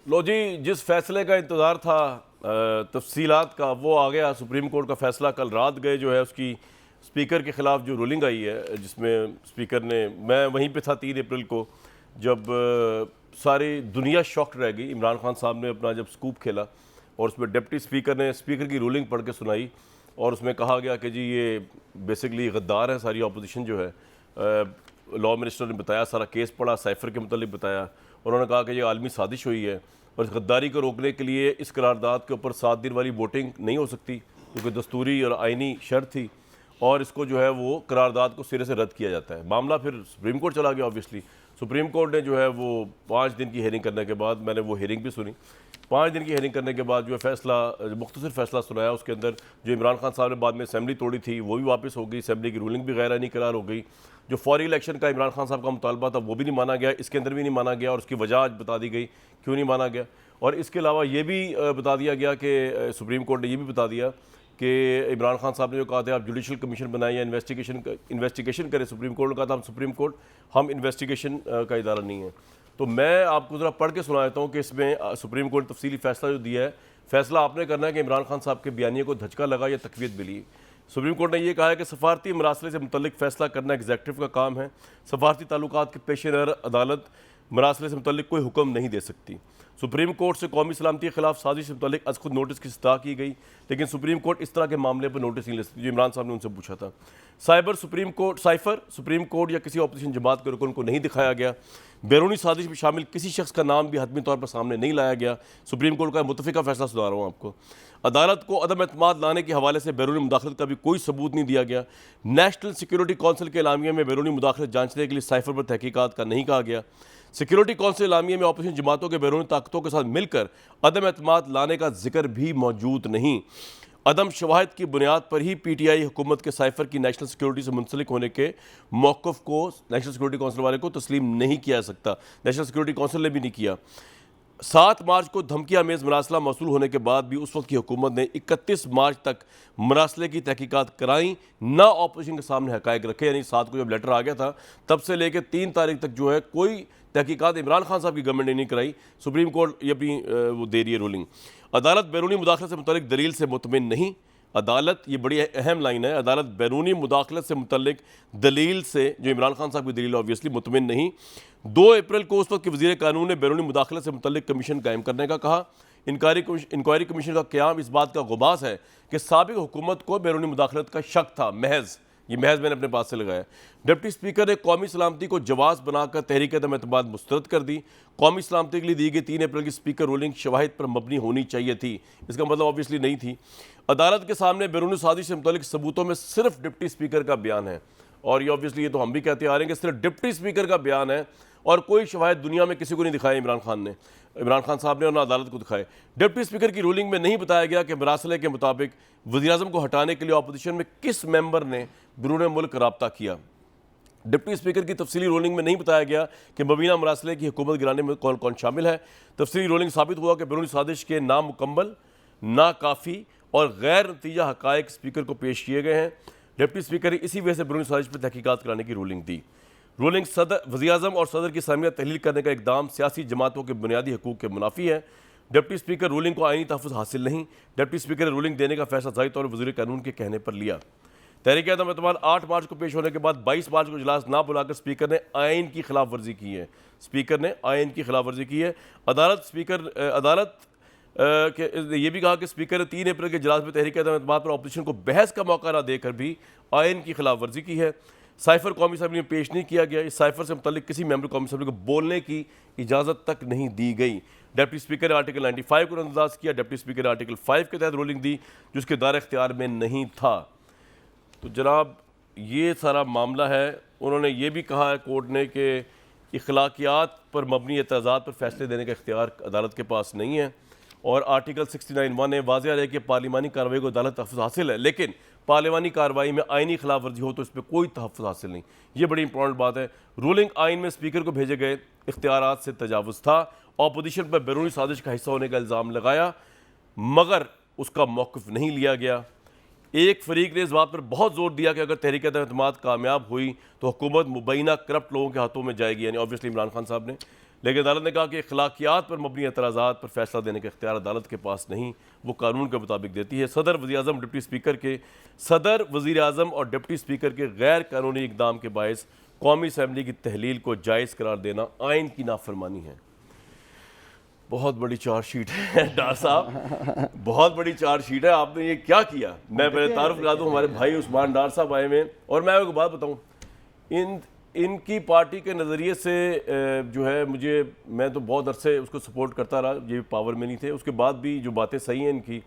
लो जी, जिस फैसले का इंतज़ार था तफसीलात का, वो आ गया। सुप्रीम कोर्ट का फैसला कल रात गए जो है उसकी स्पीकर के ख़िलाफ़ जो रूलिंग आई है, जिसमें स्पीकर ने, मैं वहीं पे था 3 अप्रैल को जब सारी दुनिया शॉक्ड रह गई। इमरान खान साहब ने अपना जब स्कूप खेला और उसमें डिप्टी स्पीकर ने स्पीकर की रूलिंग पढ़ के सुनाई और उसमें कहा गया कि जी ये बेसिकली गद्दार है सारी अपोजिशन जो है। लॉ मिनिस्टर ने बताया, सारा केस पढ़ा, साइफर के मतलब बताया। उन्होंने कहा कि ये आलमी साजिश हुई है और इस गद्दारी को रोकने के लिए इस करारदाद के ऊपर 7 दिन वाली वोटिंग नहीं हो सकती क्योंकि दस्तूरी और आइनी शर्त थी, और इसको जो है वो करारदाद को सिरे से रद्द किया जाता है। मामला फिर सुप्रीम कोर्ट चला गया। ऑब्वियसली सुप्रीम कोर्ट ने जो है वो 5 दिन की हेयरिंग करने के बाद, मैंने वो हेयरिंग भी सुनी, 5 दिन की हेयरिंग करने के बाद जो है फैसला, मुख्तसर फैसला सुनाया। उसके अंदर जो इमरान खान साहब ने बाद में असेंबली तोड़ी थी वो भी वापस हो गई, असेंबली की रूलिंग भी गैर आइनी करार हो गई। जो फौरी इलेक्शन का इमरान खान साहब का मुतालबा था वो भी नहीं माना गया, इसके अंदर भी नहीं माना गया, और उसकी वजह आज बता दी गई क्यों नहीं माना गया। और इसके अलावा ये भी बता दिया गया कि सुप्रीम कोर्ट ने ये भी बता दिया कि इमरान खान साहब ने जो कहा था आप जुडिशल कमीशन बनाएं या इन्वेस्टिगेशन करें, सुप्रीम कोर्ट ने कहा था हम सुप्रीम कोर्ट, हम इन्वेस्टिगेशन का इदारा नहीं है। तो मैं आपको ज़रा पढ़ के सुना देता हूँ कि इसमें सुप्रीम कोर्ट ने तफसीली फैसला जो दिया है। फैसला आपने करना है कि इमरान खान साहब के बयानिए को धचका लगा या तकवीत मिली। सुप्रीम कोर्ट ने यह कहा है कि सफारती मरासले से मुतल्लिक फैसला करना एग्जेक्टिव का काम है। सफारती ताल्लुकात के पेश नज़र अदालत मरासले से मुतल्लिक कोई हुक्म नहीं दे सकती। सुप्रीम कोर्ट से कौमी सलामती के खिलाफ साजिश से मुतल्लिक आज खुद नोटिस की इस्तः की गई, लेकिन सुप्रीम कोर्ट इस तरह के मामले पर नोटिस नहीं ले सकती जो इमरान साहब ने उनसे पूछा था। साइफर सुप्रीम कोर्ट या किसी अपोजिशन जमात के रुकन को नहीं दिखाया गया। बैरूनी साजिश में शामिल किसी शख्स का नाम भी हतमी तौर पर सामने नहीं लाया गया। सुप्रीम कोर्ट का मुतफ़िका फैसला सुना रहा हूँ आपको। अदालत को अदम एतमाद लाने के हवाले से बैरूनी मुदाखलत का भी कोई सबूत नहीं दिया गया। नेशनल सिक्योरिटी कौंसिल के एलामिया में बैरूनी मुदाखलत जांचने के लिए साइफर पर तहकीकात का नहीं कहा गया। सिक्योरिटी कौंसिल एलामिया में अपोजिशन जमातों के बैरूनी ताकतों के साथ मिलकर अदम एतमाद लाने का जिक्र भी मौजूद नहीं। अदम शवाहिद की बुनियाद पर ही PTI हुकूमत के साइफर की नेशनल सिक्योरिटी से मुंसलिक होने के मौक़िफ़ को नेशनल सिक्योरिटी कौंसिल वाले को तस्लीम नहीं किया जा सकता। नेशनल सिक्योरिटी कौंसिल ने भी नहीं किया। 7 मार्च को धमकी आमेज़ मरासला मौसूल होने के बाद भी उस वक्त की हुकूमत ने 31 मार्च तक मरासले की तहकीकात कराई, ना अपोजिशन के सामने हक़ाइक़ रखे। यानी 7 को जब लेटर आ गया था तब से लेकर 3 तारीख तक जो है कोई तहकीकात इमरान खान साहब की गवर्नमेंट ने नहीं कराई। सुप्रीम कोर्ट ये अपनी वो दे रही है रूलिंग। अदालत बैरूनी मुदाखलत से मुतल्लिक दलील से मुतमिन नहीं। अदालत, ये बड़ी अहम लाइन है, अदालत बैरूनी मुदाखलत से मुतल्लिक दलील से, जो इमरान खान साहब की दलील ऑब्वियसली, मुतमिन नहीं। 2 अप्रैल को उस वक्त के वज़ीर कानून ने बैरूनी मुदाखलत से मुतल्लिक कमीशन कायम करने का कहा। इंक्वायरी कमीशन का क़याम इस बात का गुबास है कि साबिक़ हुकूमत को बैरूनी मुदाखलत का शक था। ये महज मैंने अपने पास से लगाया। डिप्टी स्पीकर ने कौमी सलामती को जवाज़ बनाकर तहरीक अदम एतमाद मुस्तरद कर दी। कौमी सलामती के लिए दी गई 3 अप्रैल की स्पीकर रूलिंग शवाहिद पर मबनी होनी चाहिए थी, इसका मतलब ऑब्वियसली नहीं थी। अदालत के सामने बैरूनी साजिश से मुतल्लिक सबूतों में सिर्फ डिप्टी स्पीकर का बयान है, और ये ऑब्वियसली ये तो हम भी कहते आ रहे हैं कि सिर्फ डिप्टी स्पीकर का बयान है और कोई शवाहिद दुनिया में किसी को नहीं दिखाया। इमरान खान साहब ने और ना अदालत को दिखाए। डिप्टी स्पीकर की रूलिंग में नहीं बताया गया कि मरासले के मुताबिक वज़ीर-ए-आज़म को हटाने के लिए अपोजिशन में किस मेंबर ने बैरून मुल्क रब्ता किया। डिप्टी स्पीकर की तफसीली रूलिंग में नहीं बताया गया कि मुबीना मरासले की हुकूमत गिराने में कौन कौन शामिल है। तफसीली रूलिंग साबित हुआ कि बैरूनी साजिश के नामुकम्मल, नाकाफ़ी और गैर नतीजा हक़ाइक़ स्पीकर को पेश किए गए हैं। डिप्टी स्पीकर ने इसी वजह से बैरूनी साजिश पर तहकीकात कराने की रूलिंग दी। रूलिंग वज़ीर-ए-आज़म और सदर की सामिया तहलील करने का इकदाम सियासी जमातों के बुनियादी हकूक़ के मुनाफी है। डिप्टी स्पीकर रूलिंग को आईनी तहफ़्फ़ुज़ हासिल नहीं। डिप्टी स्पीकर ने रूलिंग देने का फैसला ज़ाहिर तौर पर वज़ीर कानून के कहने पर लिया। तहरीक अदम एतमाद 8 मार्च को पेश होने के बाद 22 मार्च को इजलास ना बुलाकर स्पीकर ने आइन की खिलाफ वर्जी की है। अदालत के ये भी कहा कि स्पीकर ने 3 अप्रैल के इजलास में तहरीक अदम एतमाद पर अपोजिशन को बहस का मौका ना देकर भी आइन की खिलाफ वर्जी की है। साइफर कौमी असम्बली में पेश नहीं किया गया। इस साइफर से मुतल्लिक किसी मेंबर कौमी असम्बली को बोलने की इजाज़त तक नहीं दी गई। डिप्टी स्पीकर ने आर्टिकल 95 को नज़रअंदाज किया। डिप्टी स्पीकर ने आर्टिकल 5 के तहत रूलिंग दी जो उसके दायरे इख्तियार में नहीं था। तो जनाब ये सारा मामला है। उन्होंने ये भी कहा है कोर्ट ने कि इखलाकियात पर मबनी एतराज़ात पर फैसले देने का इख्तियार अदालत के पास नहीं है, और आर्टिकल 69(1) ने वाज़ेह है कि पार्लिमानी कार्रवाई को अदालत तहफ़्फ़ुज़ हासिल है, लेकिन पार्लिमानी कार्रवाई में आइनी खिलाफ वर्जी हो तो इस पर कोई तहफ़्फ़ुज़ हासिल नहीं। ये बड़ी इंपॉर्टेंट बात है। रूलिंग आइन में स्पीकर को भेजे गए इख्तियारात से तजावुज़ था। अपोजिशन पर बैरूनी साजिश का हिस्सा होने का इल्ज़ाम लगाया मगर उसका मौक़िफ़ नहीं लिया गया। एक फरीक ने इस बात पर बहुत जोर दिया कि अगर तहरीक एतमाद कामयाब हुई तो हुकूमत मुबैना करप्ट लोगों के हाथों में जाएगी, यानी ऑब्वियसली इमरान खान साहब ने। लेकिन अदालत ने कहा कि अखलाकियात पर मबनी एतराज़ात पर फैसला देने का इख्तियार अदालत के पास नहीं, वो कानून के मुताबिक देती है। सदर वज़ीर आज़म और डिप्टी स्पीकर के गैर कानूनी इक़दाम के बायस कौमी असम्बली की तहलील को जायज़ करार देना आइन की नाफरमानी है। बहुत बड़ी चार्जशीट है डार साहब, बहुत बड़ी चार्जशीट है। आपने ये क्या किया? मैं पहले तारुफ करा दूँ, हमारे भाई उस्मान डार साहब आए हुए, और मैं एक बात बताऊँ, इनकी पार्टी के नज़रिए से जो है मैं तो बहुत अरसे उसको सपोर्ट करता रहा, ये पावर में नहीं थे, उसके बाद भी जो बातें सही हैं इनकी,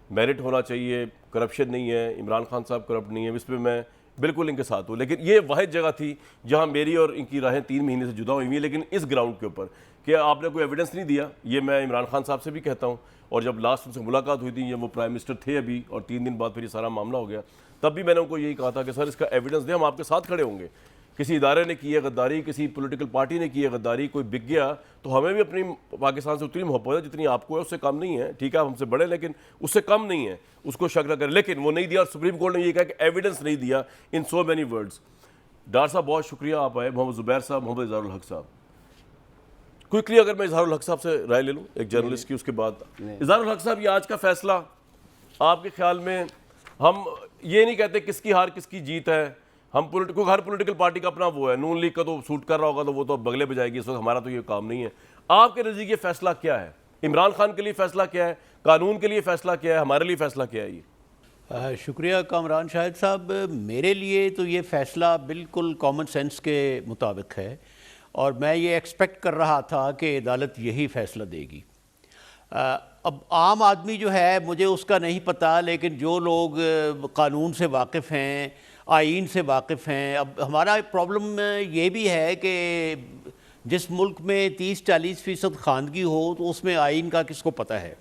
मेरिट होना चाहिए, करप्शन नहीं है, इमरान खान साहब करप्ट नहीं है, इस पर मैं बिल्कुल इनके साथ हूँ। लेकिन ये वाहिद जगह थी जहाँ मेरी और इनकी राहें 3 महीने से जुदा हुई हुई, लेकिन इस ग्राउंड के ऊपर कि आपने कोई एविडेंस नहीं दिया। ये मैं इमरान खान साहब से भी कहता हूँ, और जब लास्ट उनसे मुलाकात हुई थी, जब वो प्राइम मिनिस्टर थे अभी, और 3 दिन बाद फिर ये सारा मामला हो गया, तब भी मैंने उनको यही कहा था कि सर इसका एविडेंस दें, हम आपके साथ खड़े होंगे। किसी इदारे ने की है गद्दारी, किसी पॉलिटिकल पार्टी ने की है गद्दारी, कोई बिक गया, तो हमें भी अपनी पाकिस्तान से उतनी मोहब्बत है जितनी आपको है, उससे कम नहीं है। ठीक है, आप हमसे बड़े, लेकिन उससे कम नहीं है, उसको शक न करें। लेकिन वो नहीं दिया, और सुप्रीम कोर्ट ने ये कहा कि एविडेंस नहीं दिया इन सो मैनी वर्ड्स। डार साहब बहुत शुक्रिया, आप आए। मोहम्मद ज़ुबैर साहब, मोहम्मद इज़हारुल हक साहब, क्विकली अगर मैं इज़हारुल हक साहब से राय ले लूँ एक जर्नलिस्ट की, उसके बाद इज़हारुल हक साहब, ये आज का फैसला आपके ख्याल में, हम ये नहीं कहते किसकी हार किसकी जीत है, हम हर पॉलिटिकल पार्टी का अपना वो है, नून लीग का तो सूट कर रहा होगा तो वो तो बगले बजाएगी, इस वक्त हमारा तो ये काम नहीं है। आपके नज़दीक ये फैसला क्या है? इमरान खान के लिए फैसला क्या है, कानून के लिए फैसला क्या है, हमारे लिए फैसला क्या है? ये शुक्रिया कामरान शाहिद साहब। मेरे लिए तो ये फ़ैसला बिल्कुल कॉमन सेंस के मुताबिक है, और मैं ये एक्सपेक्ट कर रहा था कि अदालत यही फ़ैसला देगी। अब आम आदमी जो है, मुझे उसका नहीं पता, लेकिन जो लोग कानून से वाकिफ़ हैं, आइन से वाकिफ़ हैं, अब हमारा प्रॉब्लम ये भी है कि जिस मुल्क में 30-40% खानगी हो तो उसमें आइन का किसको पता है।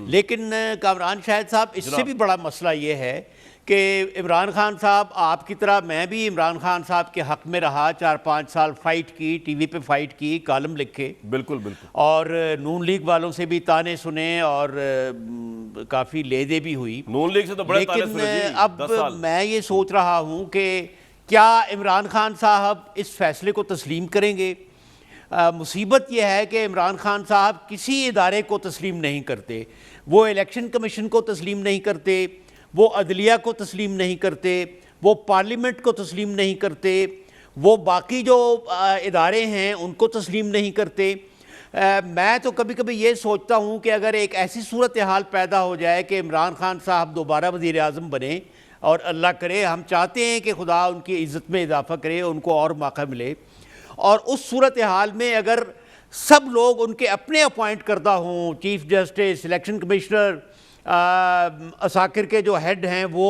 लेकिन कामरान शाहिद साहब, इससे भी बड़ा मसला ये है कि इमरान खान साहब, आपकी तरह मैं भी इमरान खान साहब के हक़ में रहा, 4-5 साल फ़ाइट की, टीवी पे फ़ाइट की, कॉलम लिखे, बिल्कुल बिल्कुल, और नून लीग वालों से भी ताने सुने, और काफ़ी लेदे भी हुई नून लीग से तो बड़े ताने सुने जी, अब मैं ये सोच रहा हूँ कि क्या इमरान खान साहब इस फैसले को तस्लीम करेंगे। मुसीबत यह है कि इमरान खान साहब किसी इदारे को तस्लीम नहीं करते, वो इलेक्शन कमीशन को तस्लीम नहीं करते, वो अदलिया को तस्लीम नहीं करते, वो पार्लियामेंट को तस्लीम नहीं करते, वो बाकी जो इदारे हैं उनको तस्लीम नहीं करते। मैं तो कभी कभी ये सोचता हूँ कि अगर एक ऐसी सूरत हाल पैदा हो जाए कि इमरान खान साहब दोबारा वज़ीर आज़म बने, और अल्लाह करे, हम चाहते हैं कि खुदा उनकी इज़्ज़त में इजाफ़ा करे, उनको और मौका मिले, और उस सूरत हाल में अगर सब लोग उनके अपने अपॉइंट करदा हों, chief justice, election commissioner, Asakir के जो हेड हैं वो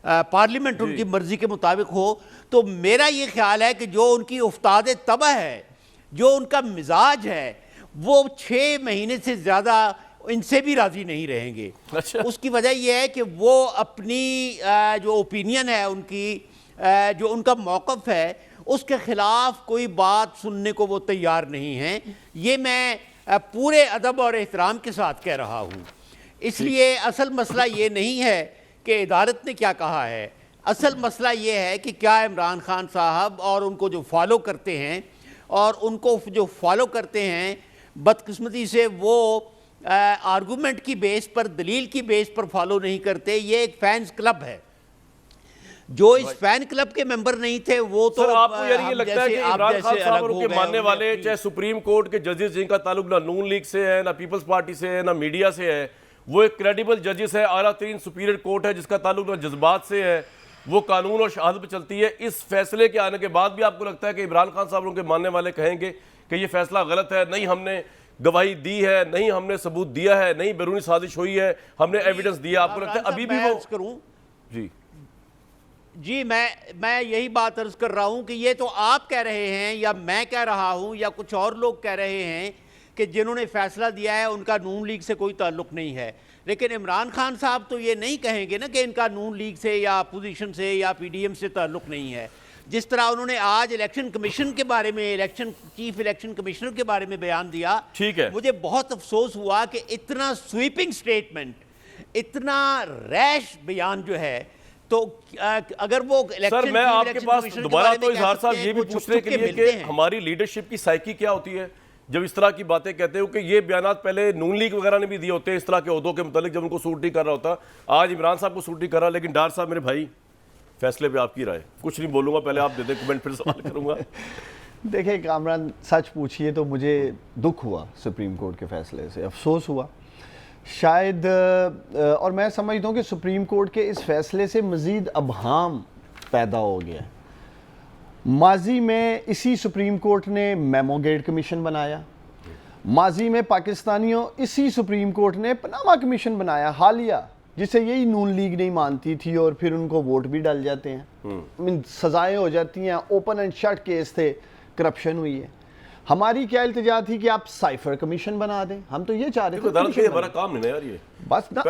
पार्लियामेंट उनकी मर्ज़ी के मुताबिक हो, तो मेरा ये ख्याल है कि जो उनकी उफ्ताद तबा है, जो उनका मिजाज है, वो 6 महीने से ज़्यादा इनसे भी राज़ी नहीं रहेंगे। अच्छा। उसकी वजह यह है कि वो अपनी जो ओपिनियन है उनकी, जो उनका मौक़िफ़ है, उसके ख़िलाफ़ कोई बात सुनने को वो तैयार नहीं हैं। ये मैं पूरे अदब और एहतराम के साथ कह रहा हूँ। इसलिए असल मसला ये नहीं है कि इदारत ने क्या कहा है, असल मसला ये है कि क्या इमरान खान साहब और उनको जो फॉलो करते हैं, और उनको जो फॉलो करते हैं, बदकिस्मती से वो आर्गूमेंट की बेस पर, दलील की बेस पर फॉलो नहीं करते। ये एक फैंस क्लब है, जो इस फैन क्लब के मेंबर नहीं थे वो तो आपको यार ये लगता है कि इमरान खान साहब और उनके मानने वाले, चाहे सुप्रीम कोर्ट के जजेस जिनका ताल्लुक ना नून लीग से है, ना पीपल्स पार्टी से है, ना मीडिया से है, वो एक क्रेडिबल जजेस है, आला तरीन सुपीरियर कोर्ट है जिसका ताल्लुक ना जज्बात से है, वो कानून और शहादत पर चलती है। इस फैसले के आने के बाद भी आपको लगता है कि इमरान खान साहब उनके मानने वाले कहेंगे कि ये फैसला गलत है, नहीं हमने गवाही दी है, नहीं हमने सबूत दिया है, नहीं बैरूनी साजिश हुई है, हमने एविडेंस दिया? आपको लगता है अभी भी वो करूं? जी मैं यही बात अर्ज कर रहा हूं कि ये तो आप कह रहे हैं, या मैं कह रहा हूं, या कुछ और लोग कह रहे हैं कि जिन्होंने फैसला दिया है उनका नून लीग से कोई ताल्लुक नहीं है। लेकिन इमरान खान साहब तो ये नहीं कहेंगे ना कि इनका नून लीग से या अपोजिशन से या पीडीएम से ताल्लुक नहीं है। जिस तरह उन्होंने आज इलेक्शन कमीशन के बारे में, चीफ इलेक्शन कमिश्नर के बारे में बयान दिया, ठीक है, मुझे बहुत अफसोस हुआ कि इतना स्वीपिंग स्टेटमेंट, इतना रैश बयान जो है, तो अगर वो सर मैं आपके पास दोबारा तो इजहार साहब ये भी पूछने के लिए कि हमारी लीडरशिप की साइकी क्या होती है। जब इस तरह की बातें कहते हो कि ये बयान पहले नून लीग वगैरह ने भी दिए होते हैं इस तरह के ओहदों के मुतालिक, जब उनको सूट नहीं कर रहा होता। आज इमरान साहब को सूट नहीं कर रहा, लेकिन डार साहब मेरे भाई फैसले पे आपकी राय। कुछ नहीं बोलूंगा, पहले आप दे दें कमेंट, फिर सवाल करूंगा। देखिए कामरान, सच पूछिए तो मुझे दुख हुआ सुप्रीम कोर्ट के फैसले से, अफसोस हुआ शायद, और मैं समझता हूँ कि सुप्रीम कोर्ट के इस फैसले से मज़ीद अबहाम पैदा हो गया। माजी में इसी सुप्रीम कोर्ट ने मेमोगेट कमीशन बनाया, माजी में पाकिस्तानियों इसी सुप्रीम कोर्ट ने पनामा कमीशन बनाया हालिया, जिसे यही नून लीग नहीं मानती थी और फिर उनको वोट भी डल जाते हैं, सजाएं हो जाती हैं, ओपन एंड शट केस थे, करप्शन हुई है। हमारी क्या इल्तिजा थी कि आप साइफर कमीशन बना दें, हम तो ये चाह रहे थे। अदालत का हमारा काम नहीं है यार, ये बस ना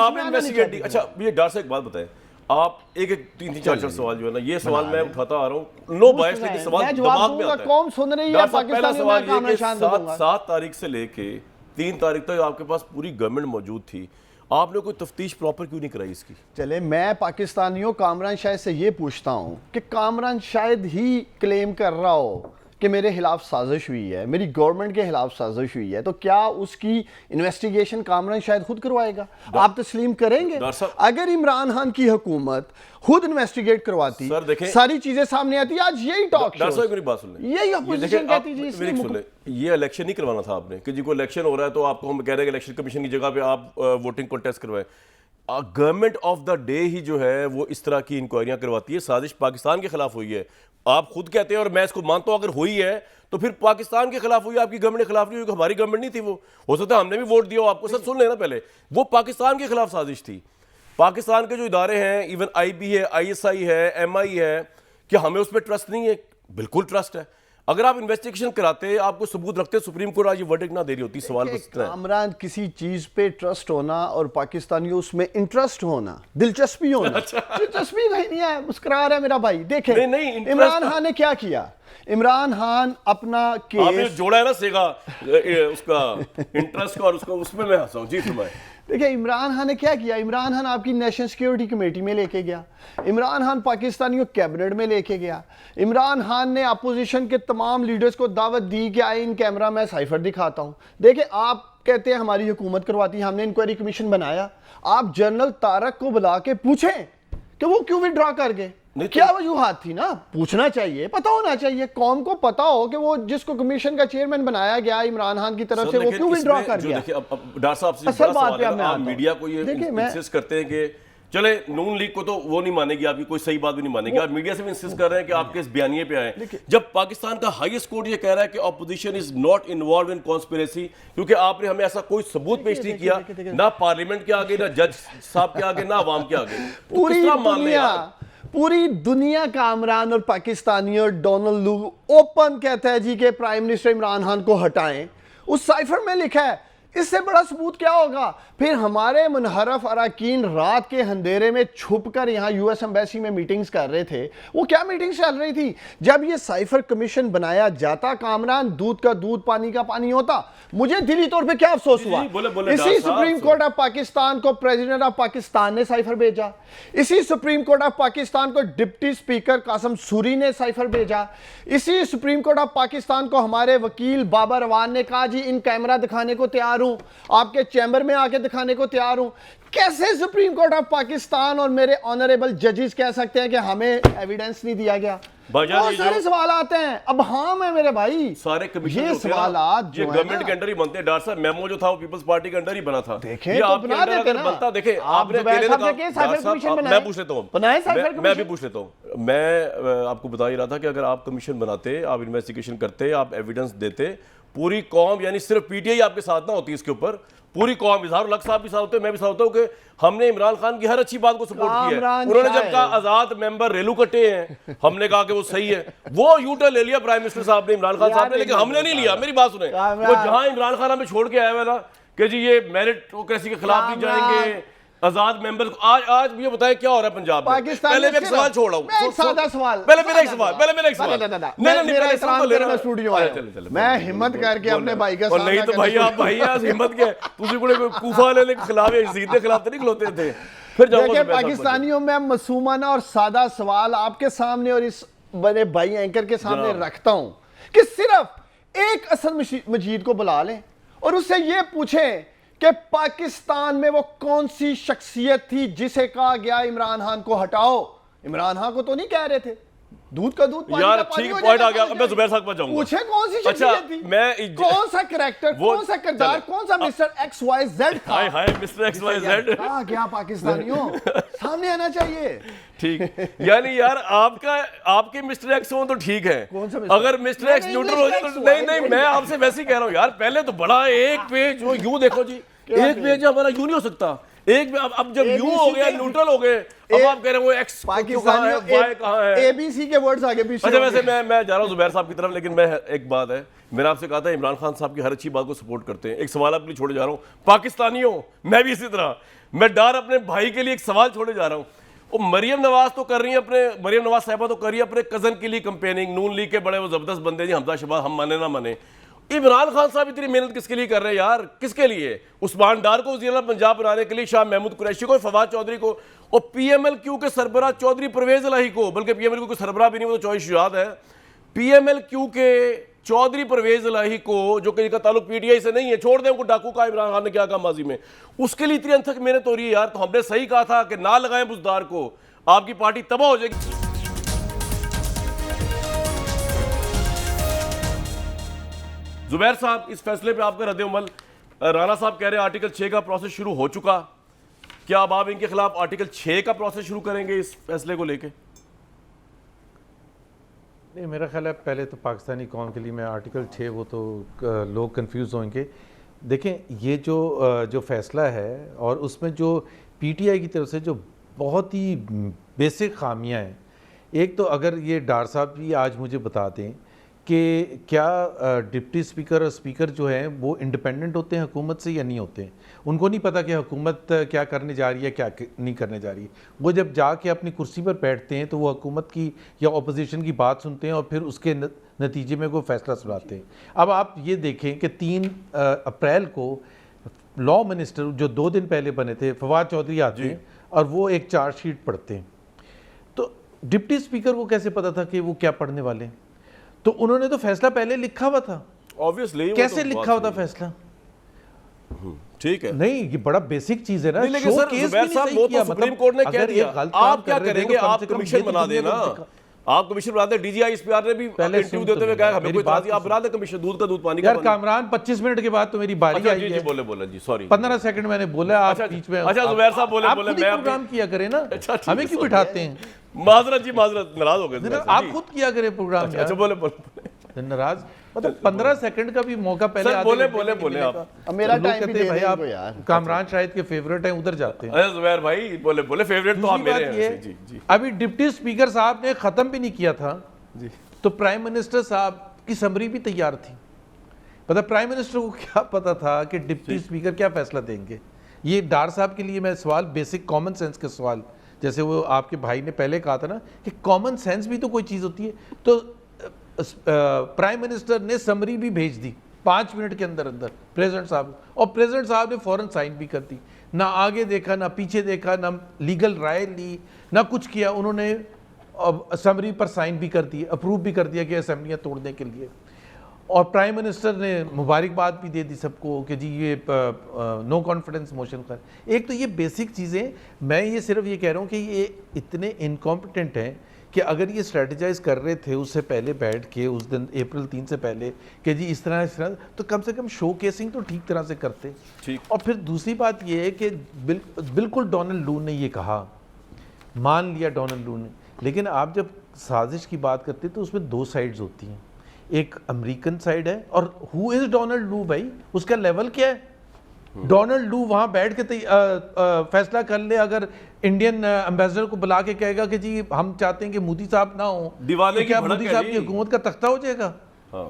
आप इन्वेस्टिगेट। अच्छा ये डॉक्टर साहब एक बात बताएं, आप एक तीन चार सवाल जो है ना, ये सवाल मैं उठाता आ रहा हूँ, नो बायस, लेकिन सवाल दिमाग में आता है। कौन सुन रही है? पहला सवाल ये कि 7 तारीख से लेके 3 तारीख तक आपके पास पूरी गवर्नमेंट मौजूद थी, आपने कोई तफ्तीश प्रॉपर क्यों नहीं कराई इसकी? चले, मैं पाकिस्तानियों कामरान शाहिद से ये पूछता हूँ कि कामरान शाहिद ही क्लेम कर रहा हो कि मेरे खिलाफ साजिश हुई है, मेरी गवर्नमेंट के खिलाफ साजिश हुई है, तो क्या उसकी इन्वेस्टिगेशन कामरान शायद खुद करवाएगा? आप तस्लीम करेंगे? अगर इमरान खान की हुकूमत खुद इन्वेस्टिगेट करवाती, सारी चीजें सामने आती, आज यही टॉक शो, मेरी बात सुन ले, यही अपोजिशन कहती जी ये इलेक्शन नहीं करवाना था आपने, कि जी कोई इलेक्शन हो रहा है तो आपको हम कह रहे हैं इलेक्शन कमीशन की जगह पे आप वोटिंग कॉन्टेस्ट करवाएं। गवर्नमेंट ऑफ द डे ही जो है वो इस तरह की इंक्वायरियां करवाती है। साजिश पाकिस्तान के खिलाफ हुई है, आप खुद कहते हैं, और मैं इसको मानता हूं, अगर हुई है तो फिर पाकिस्तान के खिलाफ हुई, आपकी गवर्नमेंट के खिलाफ नहीं हुई। हमारी गवर्नमेंट नहीं थी वो, हो सकता है हमने भी वोट दिया हो आपको। सर सुन लेना पहले, वो पाकिस्तान के खिलाफ साजिश थी। पाकिस्तान के जो इदारे हैं, इवन IB है, ISI है, MI है, क्या हमें उस पर ट्रस्ट नहीं है? बिल्कुल ट्रस्ट है। अगर आप इन्वेस्टिगेशन कराते, आपको सबूत रखते, सुप्रीम कोर्ट आज ये वर्डिक्ट ना दे रही होती। सवाल बस इतना है, कामरान, किसी चीज पे ट्रस्ट होना और पाकिस्तानियों उसमें इंटरेस्ट होना, दिलचस्पी होना, दिलचस्पी कहीं नहीं है, मुस्कुरा रहा है मेरा भाई। देखें इमरान खान ने क्या किया, इमरान खान अपना केस जोड़ा है ना सेगा उसका इंटरेस्ट का, और उसको उसमें मैं हंसा हूं। जी फरमाएं। देखिए इमरान खान ने क्या किया, इमरान खान आपकी नेशनल सिक्योरिटी कमेटी में लेके गया, इमरान खान पाकिस्तानियों कैबिनेट में लेके गया, इमरान खान ने अपोजिशन के तमाम लीडर्स को दावत दी कि आए इन कैमरा मैं साइफर दिखाता हूं। देखिए आप कहते हैं हमारी हुकूमत करवाती है, हमने इंक्वायरी कमीशन बनाया, आप जनरल तारक को बुला के पूछें कि वो क्यों विड्रॉ कर गए, क्या वजूहात थी ना, पूछना चाहिए, पता होना चाहिए, कौन को पता हो कि वो जिसको कमीशन का चेयरमैन बनाया गया इमरान खान की तरफ से, वो क्यों विड्रॉ कर गया। डॉक्टर साहब से बड़ा सवाल है, आप मीडिया को ये इंसिस्ट करते हैं कि चले नून लीग को तो वो नहीं मानेगी, आपकी कोई सही बात भी नहीं मानेगी, आप मीडिया से भी इंसिस्ट कर रहे हैं कि आपके इस बयानिए पे आए, जब पाकिस्तान का हाईएस्ट कोर्ट ये कह रहा है कि opposition is not involve in conspiracy, क्योंकि आपने हमें ऐसा कोई सबूत पेश नहीं किया, ना पार्लियामेंट के आगे, ना जज साहब के आगे, ना अवाम के आगे। पूरी दुनिया का इमरान और पाकिस्तानी और डोनाल्ड लू ओपन कहता है जी के प्राइम मिनिस्टर इमरान खान को हटाएं, उस साइफर में लिखा है, इससे बड़ा सबूत क्या होगा। फिर हमारे मुनहरफ अरकान रात के अंधेरे में छुपकर यहाँ US एम्बेसी में मीटिंग्स कर रहे थे। वो क्या मीटिंग्स चल रही थी? जब ये साइफर कमीशन बनाया जाता कामरान, दूध का दूध पानी का पानी होता। मुझे दिली तौर पे क्या अफसोस हुआ, इसी सुप्रीम कोर्ट ऑफ पाकिस्तान को प्रेसिडेंट ऑफ पाकिस्तान ने साइफर भेजा, इसी सुप्रीम कोर्ट ऑफ पाकिस्तान को डिप्टी स्पीकर कासम सूरी ने साइफर भेजा, इसी सुप्रीम कोर्ट ऑफ पाकिस्तान को हमारे वकील बाबर अवान ने कहा जी इन कैमरा दिखाने को तैयार हूं, आपके चैम्बर में आके दिखाने को तैयार हूं। कैसे सुप्रीम कोर्ट ऑफ पाकिस्तान और मेरे ऑनरेबल जजेस कह सकते हैं कि हमें एविडेंस नहीं दिया गया? बहुत सारे सवाल आते हैं। अब हाँ मैं मेरे भाई सारे कमीशन ये सवाल जो गवर्नमेंट के अंडर ही बनते हैं। डॉक्टर साहब मेमो जो था वो पीपल्स पार्टी के अंडर ही बना था। देखें तो बना देते ना, बनता देखें आपने मैं पूछ लेता हूँ, मैं भी पूछ लेता हूँ। मैं आपको बता ही रहा था कि अगर आप कमीशन बनाते, आप इन्वेस्टिगेशन करते, आप एविडेंस देते, पूरी कौम यानी सिर्फ PTI आपके साथ ना होती इसके ऊपर, पूरी कौम इजहार लक साहब भी साथ होते हैं, मैं भी साथ होता हूं कि हमने इमरान खान की हर अच्छी बात को सपोर्ट किया है। उन्होंने जब कहा आजाद मेंबर रेलू कटे हैं, हमने कहा कि वो सही है, वो यूटर्न ले लिया प्राइम मिनिस्टर साहब ने, इमरान खान साहब ने, लेकिन हमने नहीं लिया। मेरी बात सुने, वो जहां इमरान खान हमें छोड़ के आया हुआ ना कि जी ये मेरिटोक्रेसी के खिलाफ नहीं जाएंगे, आजाद मेंबर को आज ये बताएं क्या हो रहा है पंजाब में। पहले मैं एक सवाल छोड़ रहा हूं, सादा सवाल, पहले मेरा एक सवाल मेरा स्टूडियो आया, मैं हिम्मत करके अपने भाई का, और नहीं तो भाई आप भाई हिम्मत के तुझे बड़े कूफा लेने के खिलाफ यजीद के खिलाफ नहीं खलोते थे। फिर देखिए पाकिस्तानियों में मासूमाना और सादा सवाल आपके सामने और इस बड़े भाई एंकर के सामने रखता हूं कि सिर्फ एक असद मजीद को बुला लें और उससे ये पूछें कि पाकिस्तान में वो कौन सी शख्सियत थी जिसे कहा गया इमरान खान को हटाओ। इमरान खान को तो नहीं कह रहे थे, दूध का दूध पानी यार का पानी ठीक हो पॉइंट आ जाएगा, गया। मैं जुबैर साहब पर जाऊंगा। पूछे कौन सी अच्छा, शख्सियत थी, मैं कौन सा कैरेक्टर, कौन सा किरदार, चले। कौन सा मिस्टर XYZ था। हाय हाय मिस्टर XYZ। कहा गया पाकिस्तानियों सामने आना चाहिए। ठीक, यानी यार आपके मिस्टर एक्स हो तो ठीक है, कौन सा मिस्टर? अगर मिस्टर एक्स नहीं, न्यूट्रल हो जाए English तो X नहीं हुआ नहीं है। मैं आपसे वैसे ही कह रहा हूँ यार। पहले तो बड़ा एक पेज वो यूं देखो जी, एक पेज हमारा यूं नहीं हो सकता एक। अब जब यूं हो गया, न्यूट्रल हो गए, अब आप कह रहे हो वो एक्स कहाँ है, वाई कहाँ है। ABC के वर्ड्स आगे पीछे अच्छा, होंगे। वैसे मैं जा रहा हूँ जुबैर साहब की तरफ, लेकिन मैं एक बात है, मैंने आपसे कहा था इमरान खान साहब की हर अच्छी बात को सपोर्ट करते हैं। एक सवाल आपके लिए छोड़े जा रहा हूँ, पाकिस्तानियों मैं भी इसी तरह, मैं डार अपने भाई के लिए एक सवाल छोड़े जा रहा हूँ। वो मरियम नवाज तो कर रही है अपने, मरियम नवाज साहिबा तो कर रही है अपने कजन के लिए कंपेनिंग, नून लीग के बड़े वो जबरदस्त बंदे जी हमजा शबाज, हम माने ना माने। इमरान खान साहब इतनी मेहनत किसके लिए कर रहे हैं यार, किसके लिए? उस्मान डार को वज़ीर-ए-आला पंजाब बनाने के लिए, शाह महमूद कुरैशी को, फवाद चौधरी को, और PMLQ के सरबराह चौधरी परवेज इलाही को, बल्कि PMLQ के सरबराह भी नहीं, वो तो चॉइस शुजात है, PMLQ के चौधरी परवेज इलाही को, जो कि इनका ताल्लुक PTI से नहीं है, छोड़ दें उनको, डाकू का इमरान खान ने क्या कहा माजी में, उसके लिए इतनी अनथक मेहनत हो रही है यार। तो हमने सही कहा था कि ना लगाएं बुजदार को, आपकी पार्टी तबाह हो जाएगी। जुबैर साहब, इस फैसले पे आपका रद्द-ए-अमल, राना साहब कह रहे हैं आर्टिकल 6 का प्रोसेस शुरू हो चुका, क्या अब आप इनके खिलाफ आर्टिकल 6 का प्रोसेस शुरू करेंगे इस फैसले को लेके? नहीं, मेरा ख्याल है पहले तो पाकिस्तानी कौम के लिए मैं आर्टिकल 6, वो तो लोग कंफ्यूज होंगे। देखें, ये जो फैसला है और उसमें जो PTI की तरफ से जो बहुत ही बेसिक खामियां हैं, एक तो अगर ये डार साहब भी आज मुझे बता दें कि क्या डिप्टी स्पीकर और स्पीकर जो हैं वो इंडिपेंडेंट होते हैं हुकूमत से या नहीं होते हैं। उनको नहीं पता कि हुकूमत क्या करने जा रही है, क्या नहीं करने जा रही है। वो जब जाके अपनी कुर्सी पर बैठते हैं तो वो हुकूमत की या अपोजिशन की बात सुनते हैं और फिर उसके नतीजे में कोई फैसला सुनाते हैं। अब आप ये देखें कि 3 अप्रैल को लॉ मिनिस्टर जो 2 दिन पहले बने थे, फवाद चौधरी आते हैं और वो एक चार्जशीट पढ़ते हैं। तो डिप्टी स्पीकर को कैसे पता था कि वो क्या पढ़ने वाले हैं? तो उन्होंने तो फैसला पहले लिखा हुआ था, ऑब्वियसली। कैसे लिखा हुआ था फैसला? ठीक है, नहीं, ये बड़ा बेसिक चीज है ना। लेकिन सर जुबैर साहब, वो तो सुप्रीम कोर्ट ने कह दिया, आप क्या करेंगे? आप कमीशन बना देना, आप कमीशन बना दें। DGI SPR ने भी इंटरव्यू देते हुए कहा हमें कोई इतराज नहीं, आप बना दें कमीशन, दूध का दूध पानी का यार। पानी। कामरान 25 मिनट के बाद तो मेरी बारी आई है। बोले जी, सॉरी 15 सेकंड मैंने बोला, आप बीच में। अच्छा जुबैर साहब बोले, आप खुद ही प्रोग्राम किया करें ना, हमें क्यों बिठाते हैं? माजरत जी, माजरत, नाराज हो गए आप खुद किया करें प्रोग्राम। अच्छा बोले नाराज, मतलब 15 सेकंड का भी मौका पहले सर बोले आप। मेरा तो लोग टाइम भी कहते दे हैं भाई दें आप इनको यार। कामरान शायद के फेवरेट हैं, उधर जाते हैं। अरे जुबैर भाई बोले फेवरेट तो आप दूसरी मेरे बात हैं। ये, जी जी अभी डिप्टी स्पीकर साहब ने खत्म भी नहीं किया था जी, तो प्राइम मिनिस्टर साहब की समरी भी तैयार थी। पता प्राइम मिनिस्टर को क्या पता था कि डिप्टी स्पीकर क्या फैसला देंगे? ये डार साहब के लिए मैं सवाल, बेसिक कॉमन सेंस के सवाल, जैसे वो आपके भाई ने पहले कहा था ना कि कॉमन सेंस भी तो कोई चीज़ होती है। तो प्राइम मिनिस्टर ने समरी भी भेज दी 5 मिनट के अंदर अंदर प्रेसिडेंट साहब, और प्रेसिडेंट साहब ने फौरन साइन भी कर दी। ना आगे देखा, ना पीछे देखा, ना लीगल राय ली, ना कुछ किया। उन्होंने समरी पर साइन भी कर दिए, अप्रूव भी कर दिया कि असेंबलियाँ तोड़ने के लिए। और प्राइम मिनिस्टर ने मुबारकबाद भी दे दी सबको कि जी ये नो कॉन्फिडेंस मोशन कर। एक तो ये बेसिक चीज़ें, मैं ये सिर्फ ये कह रहा हूँ कि ये इतने इनकॉम्पिटेंट हैं कि अगर ये स्ट्रेटजाइज कर रहे थे उससे पहले बैठ के, उस दिन अप्रैल 3 से पहले, कि जी इस तरह, तो कम से कम शो केसिंग तो ठीक तरह से करते। ठीक। और फिर दूसरी बात ये है कि बिल्कुल डोनाल्ड लू ने ये कहा, मान लिया डोनाल्ड लू ने, लेकिन आप जब साजिश की बात करते हैं तो उसमें 2 साइड्स होती हैं। एक अमेरिकन साइड है, और हु इज डोनाल्ड लू भाई, उसका लेवल क्या है? डोनाल्ड लू वहां बैठ के फैसला कर ले, अगर इंडियन एम्बेसडर को बुला के कहेगा कि जी हम चाहते हैं कि मोदी साहब ना हो, दीवाने तो क्या की मोदी साहब की हुकूमत का तख्ता हो जाएगा? हाँ।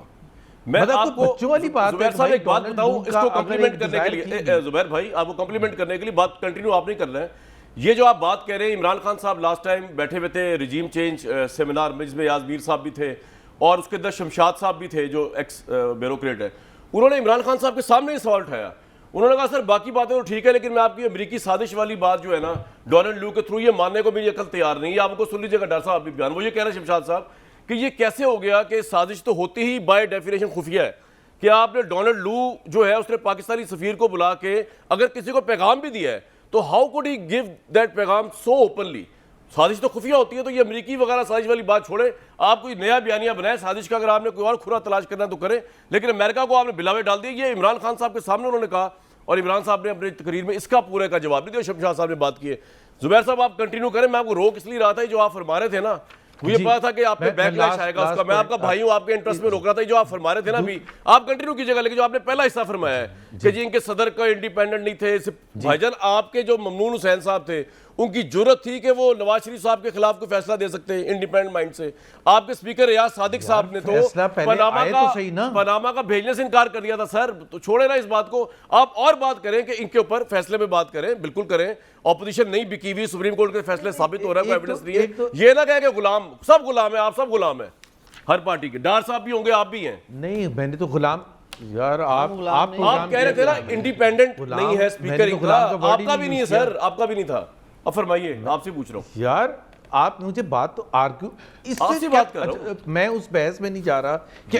मैं मतलब आपको बच्चों वाली बात जुबैर है साहब भाई, एक बात डोनाल्ड बताऊं, लू का इसको अगर कॉम्प्लीमेंट एक करने के डिजायर लिए जुबैर भाई, आपको कॉम्प्लीमेंट करने के लिए बात कंटिन्यू आप नहीं कर रहे हैं। ये जो आप बात कह रहे हैं, इमरान खान साहब लास्ट टाइम बैठे हुए थे रिजीम चेंज सेमिनार में, जिसमें याजमीर साहब भी थे और उसके अंदर शमशाद साहब भी थे जो एक्स ब्यूरोक्रेट है। उन्होंने इमरान खान साहब के सामने ही सवाल उठाया। उन्होंने कहा सर बाकी बातें तो ठीक है, लेकिन मैं आपकी अमेरिकी साजिश वाली बात जो है ना डोनाल्ड लू के थ्रू, ये मानने को मेरी अकल तैयार नहीं है। आपको सुन लीजिएगा डर साहब भी बयान, वो ये कह रहे हैं शमशाद साहब कि ये कैसे हो गया कि साजिश तो होती ही बाय डेफिनेशन खुफिया है कि आपने डोनाल्ड लू जो है उसने पाकिस्तानी सफीर को बुला के अगर किसी को पैगाम भी दिया है तो how could he give that पैगाम सो ओपनली। साजिश तो खुफिया होती है, तो ये अमेरिकी वगैरह साजिश वाली बात छोड़े, आप कोई नया बयानिया बनाए साजिश का, अगर आपने कोई और खुरा तलाश करना तो करें, लेकिन अमेरिका को आपने बिलावे डाल दिया। ये इमरान खान साहब के सामने उन्होंने कहा और इमरान साहब ने अपनी तकरीर में इसका पूरे का जवाब नहीं दिया। शमशाह साहब ने बात की है। जुबैर साहब आप कंटिन्यू करें, मैं आपको रोक इसलिए रहा था जो आप फरमा रहे थे ना, मुझे पता था कि आप पे बैकलैश आएगा उसका, मैं आपका भाई हूं, आपके इंटरेस्ट में रोक रहा था। जो आप फरमा रहे थे ना अभी, आप कंटिन्यू कीजिएगा, लेकिन जो आपने पहला हिस्सा फरमाया है कि जी इनके सदर का इंडिपेंडेंट नहीं थे, भाईजान आपके जो ममनून हुसैन साहब थे उनकी जरूरत थी कि वो नवाज शरीफ साहब के खिलाफ कोई फैसला दे सकते हैं इंडिपेंडेंट माइंड से। आपके स्पीकर रियाज सादिक साहब ने तो पनामा का भेजने से इनकार कर दिया था। सर तो छोड़े ना इस बात को, आप और बात करें कि इनके ऊपर फैसले में बात करें, बिल्कुल करें। ऑपोजिशन नहीं बिकी हुई, सुप्रीम कोर्ट के फैसले साबित हो रहा है, कोई एविडेंस नहीं है। ये ना कहे कि गुलाम, सब गुलाम है, आप सब गुलाम है हर पार्टी के। डार साहब भी होंगे, आप भी हैं। नहीं मैंने तो गुलाम यार, आप कह रहे थे ना इंडिपेंडेंट नहीं है स्पीकर इनका, आपका भी नहीं है सर, आपका भी नहीं था। अब फरमाइए, आपसे पूछ रहा हूं यार। आप मुझे बात तो आर्ग्यू इससे बात कर रहा हूं, मैं उस बहस में नहीं जा रहा कि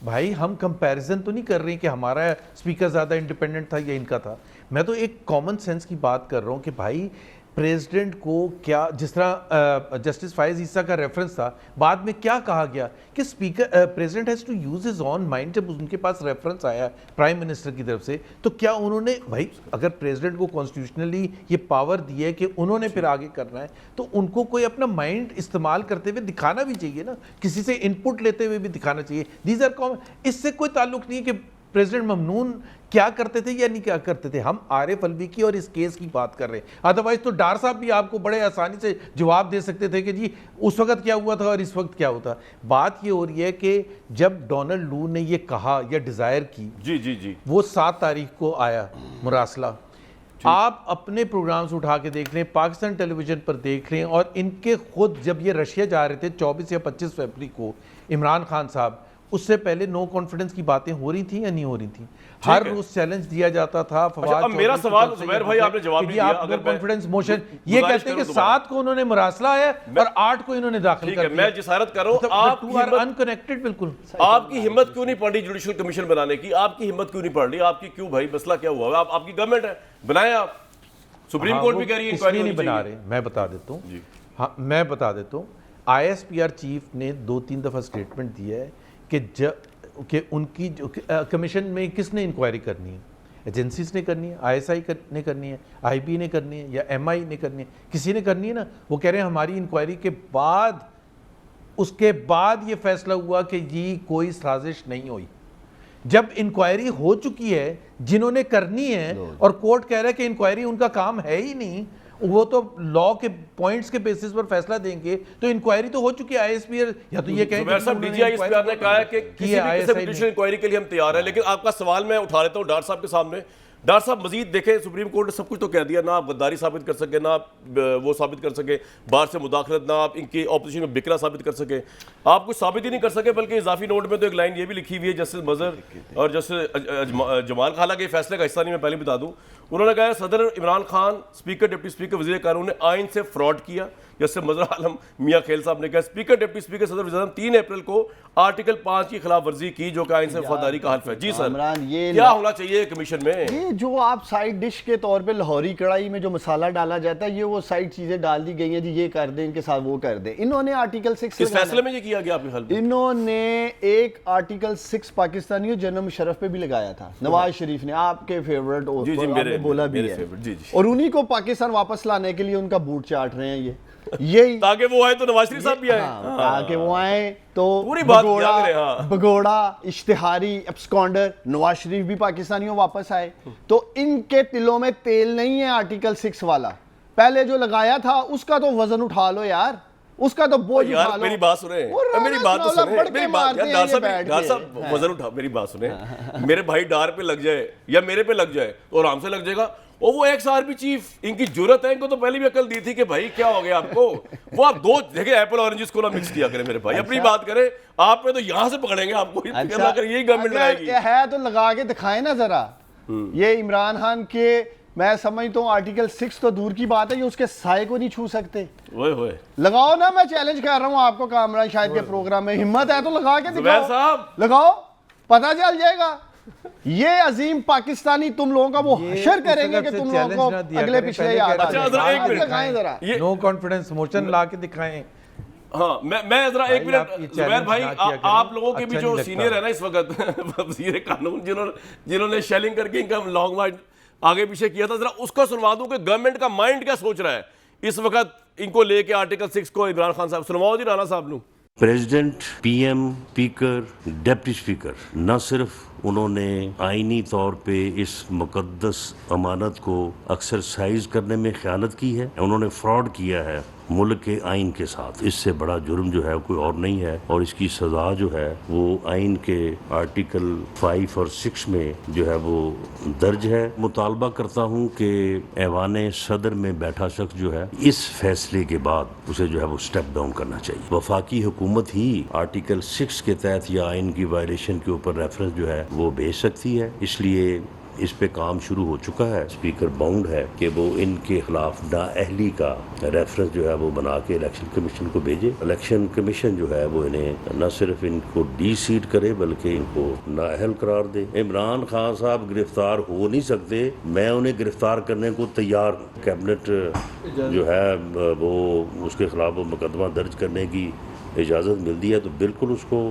भाई हम कंपैरिजन तो नहीं कर रहे कि हमारा स्पीकर ज्यादा इंडिपेंडेंट था या इनका था। मैं तो एक कॉमन सेंस की बात कर रहा हूं कि भाई प्रेसिडेंट को क्या, जिस तरह जस्टिस फायज ईसा का रेफरेंस था, बाद में क्या कहा गया कि speaker president has to use his own mind. जब उनके पास रेफरेंस आया प्राइम मिनिस्टर की तरफ से, तो क्या उन्होंने, भाई अगर प्रेसिडेंट को कॉन्स्टिट्यूशनली ये पावर दी है कि उन्होंने फिर आगे करना है, तो उनको कोई अपना माइंड इस्तेमाल करते हुए दिखाना भी चाहिए ना, किसी से इनपुट लेते हुए भी दिखाना चाहिए। दीज आर कॉमन, इससे कोई ताल्लुक नहीं है कि प्रेसिडेंट ममनून क्या करते थे या नहीं क्या करते थे। हम आरिफ अलवी की और इस केस की बात कर रहे हैं। अदरवाइज तो डार साहब भी आपको बड़े आसानी से जवाब दे सकते थे कि जी उस वक्त क्या हुआ था और इस वक्त क्या होता। बात ये हो रही है कि जब डोनाल्ड लू ने ये कहा या डिजायर की, जी जी जी, वो 7 तारीख को आया मुरासला। आप अपने प्रोग्राम्स उठा के देख लें, पाकिस्तान टेलीविजन पर देख लें, और इनके खुद जब ये रशिया जा रहे थे 24 या 25 फरवरी को, इमरान खान साहब, उससे पहले नो कॉन्फिडेंस की बातें हो रही थी या नहीं हो रही थी? हर रोज चैलेंज दिया जाता था। अब मेरा सवाल जुबैर भाई आपने जवाब दिया, अगर कॉन्फिडेंस मोशन ये कहते हैं कि 7 को उन्होंने मुरासला है और 8 को इन्होंने दाखिल कर दिया। मैं जिसारत कर रहा हूं, आप अनकनेक्टेड बिल्कुल। आपकी हिम्मत क्यों नहीं पड़ रही जुडिशियल कमीशन बनाने की? आपकी हिम्मत क्यों नहीं पड़ रही? आपकी क्यों भाई, मसला क्या हुआ? आपकी गवर्नमेंट है, बनाए आप। सुप्रीम कोर्ट भी कह रही है इंक्वायरी नहीं बना रहे। मैं बता देता हूँ, हाँ मैं बता देता हूँ। ISPR चीफ ने 2-3 दफा स्टेटमेंट दिया है कि उनकी जो कमीशन में किसने इंक्वायरी करनी है, एजेंसीज ने करनी है, ISI ने करनी है, IB ने करनी है या MI ने करनी है, किसी ने करनी है ना। वो कह रहे हैं हमारी इंक्वायरी के बाद, उसके बाद ये फैसला हुआ कि जी कोई साजिश नहीं हुई। जब इंक्वायरी हो चुकी है, जिन्होंने करनी है, और कोर्ट कह रहा है कि इंक्वायरी उनका काम है ही नहीं, वो तो लॉ के पॉइंट्स के बेसिस पर फैसला देंगे, तो इंक्वायरी तो हो चुकी है। ISPR या तो ये कहें DGISPR ने कहा है कि किसी भी जुडिशियल इंक्वायरी के लिए हम तैयार हैं। लेकिन आपका सवाल मैं उठा लेता हूं डार साहब के सामने। डार साहब मजीद देखें, सुप्रीम कोर्ट ने सब कुछ तो कह दिया, ना आप गद्दारी साबित कर सके, ना आप वो साबित कर सके बाहर से मुदाखलत, ना आप इनकी ऑपोजिशन में बिकरा साबित कर सके, आप कुछ साबित ही नहीं कर सके। बल्कि इजाफी नोट में तो एक लाइन ये भी लिखी हुई है, जस्टिस मजहर और जस्टिस जमाल, हालांकि ये फैसले का हिस्सा नहीं, मैं पहले बता दूं, उन्होंने कहा सदर Imran Khan, speaker, deputy speaker, वज़ीर कानून ने आइन से फ्रॉड किया। जैसे मजहर आलम मियाँ खेल साहब ने कहा स्पीकर, डिप्टी स्पीकर, सदर वज़ीर 3 अप्रैल को आर्टिकल 5 की खिलाफ वर्जी की, जो कि आइन से वफादारी का हल्फ है। जी सर, ये क्या होना चाहिए कमीशन में? ये जो आप साइड डिश के तौर पे लाहौरी कढ़ाई में जो मसाला डाला जाता है, ये वो साइड चीजें डाल दी गई हैं जी, ये कर दें, इनके साथ वो कर दें। इन्होंने आर्टिकल 6 इस फैसले में ये किया गया आपके ख्याल में? इन्होंने एक आर्टिकल 6 पाकिस्तानियों जनरल मुशर्रफ पे भी लगाया था, नवाज शरीफ ने, आपके फेवरेट बोला भी है, और उन्हीं को पाकिस्तान वापस लाने के लिए उनका बूट चाट रहे हैं ये ताकि वो आए तो नवाज शरीफ साहब भी आए, ताकि वो आए तो पूरी बात भगोड़ा, इश्तिहारी, एब्सकॉन्डर, नवाज शरीफ भी पाकिस्तानियों वापस आए। तो इनके तिलों में तेल नहीं है आर्टिकल 6 वाला। पहले जो लगाया था उसका तो वजन उठा लो यार, उसका तो बोझ उठा लो। मेरी बात सुने, मेरी बात तो सुने, मेरी बात यार, डार साहब वजन उठा, मेरी बात सुने। मेरे भाई डार पे लग जाए या मेरे पे लग जाए तो आराम से लग जाएगा। और वो XRP चीफ, इनकी जरूरत है, इनको तो पहले भी अकल दी थी कि भाई क्या हो गया आपको। वो आप दो देखे एप्पल ऑरेंजेस को ना मिक्स किया करें मेरे भाई, अपनी बात करें। आप पे तो यहां से पकड़ेंगे आपको, यही गवर्नमेंट आएगी। है तो लगा के दिखाए ना जरा। ये इमरान खान के मैं समझता हूँ आर्टिकल 6 तो दूर की बात है, ये उसके साए को नहीं छू सकते। ओए लगाओ ना, मैं चैलेंज कर रहा हूँ आपको कामरान शाहिद के प्रोग्राम में, हिम्मत है तो लगा के जुबैर दिखाओ, साहब लगाओ, पता चल जाएगा। ये अजीम पाकिस्तानी तुम लोगों का वो हशर करेंगे कि तुम लोगों को अगले पिछले याद आ जाए। नो कॉन्फिडेंस मोशन ला के दिखाएं। हाँ, मैं जरा एक मिनट जुबैर भाई, आप लोगों के भी जो सीनियर है ना इस वक्त वज़ीर कानून, जिन्होंने शेलिंग करके इनका लॉन्ग मार्च आगे पीछे किया था, जरा उसको सुनवा दूं कि गवर्नमेंट का माइंड क्या सोच रहा है इस वक्त इनको लेके आर्टिकल 6 को। इमरान खान साहब सुनवाओ जी, राना साहब लूं। President, PM, speaker, deputy speaker न सिर्फ उन्होंने आईनी तौर पे इस मुकद्दस अमानत को एक्सरसाइज करने में ख़यानत की है, उन्होंने फ्रॉड किया है मुल्क के आइन के साथ। इससे बड़ा जुर्म जो है कोई और नहीं है, और इसकी सज़ा जो है वो आइन के आर्टिकल 5 और 6 में जो है वो दर्ज है। मुतालबा करता हूँ कि ऐवान सदर में बैठा शख्स जो है इस फैसले के बाद उसे जो है वो स्टेप डाउन करना चाहिए। वफाकी हुकूमत ही आर्टिकल 6 के तहत या आइन की वायलेशन के ऊपर रेफरेंस जो है वो भेज सकती है, इसलिए इस पे काम शुरू हो चुका है। स्पीकर बाउंड है कि वो इनके खिलाफ नाअहली का रेफरेंस जो है वो बना के इलेक्शन कमीशन को भेजे। इलेक्शन कमीशन जो है वो इन्हें न सिर्फ इनको डी सीट करे बल्कि इनको नाअहल करार दे। इमरान खान साहब गिरफ्तार हो नहीं सकते, मैं उन्हें गिरफ्तार करने को तैयार हूँ। कैबिनेट जो है वो उसके खिलाफ वो मुकदमा दर्ज करने की इजाज़त मिलती है तो बिल्कुल उसको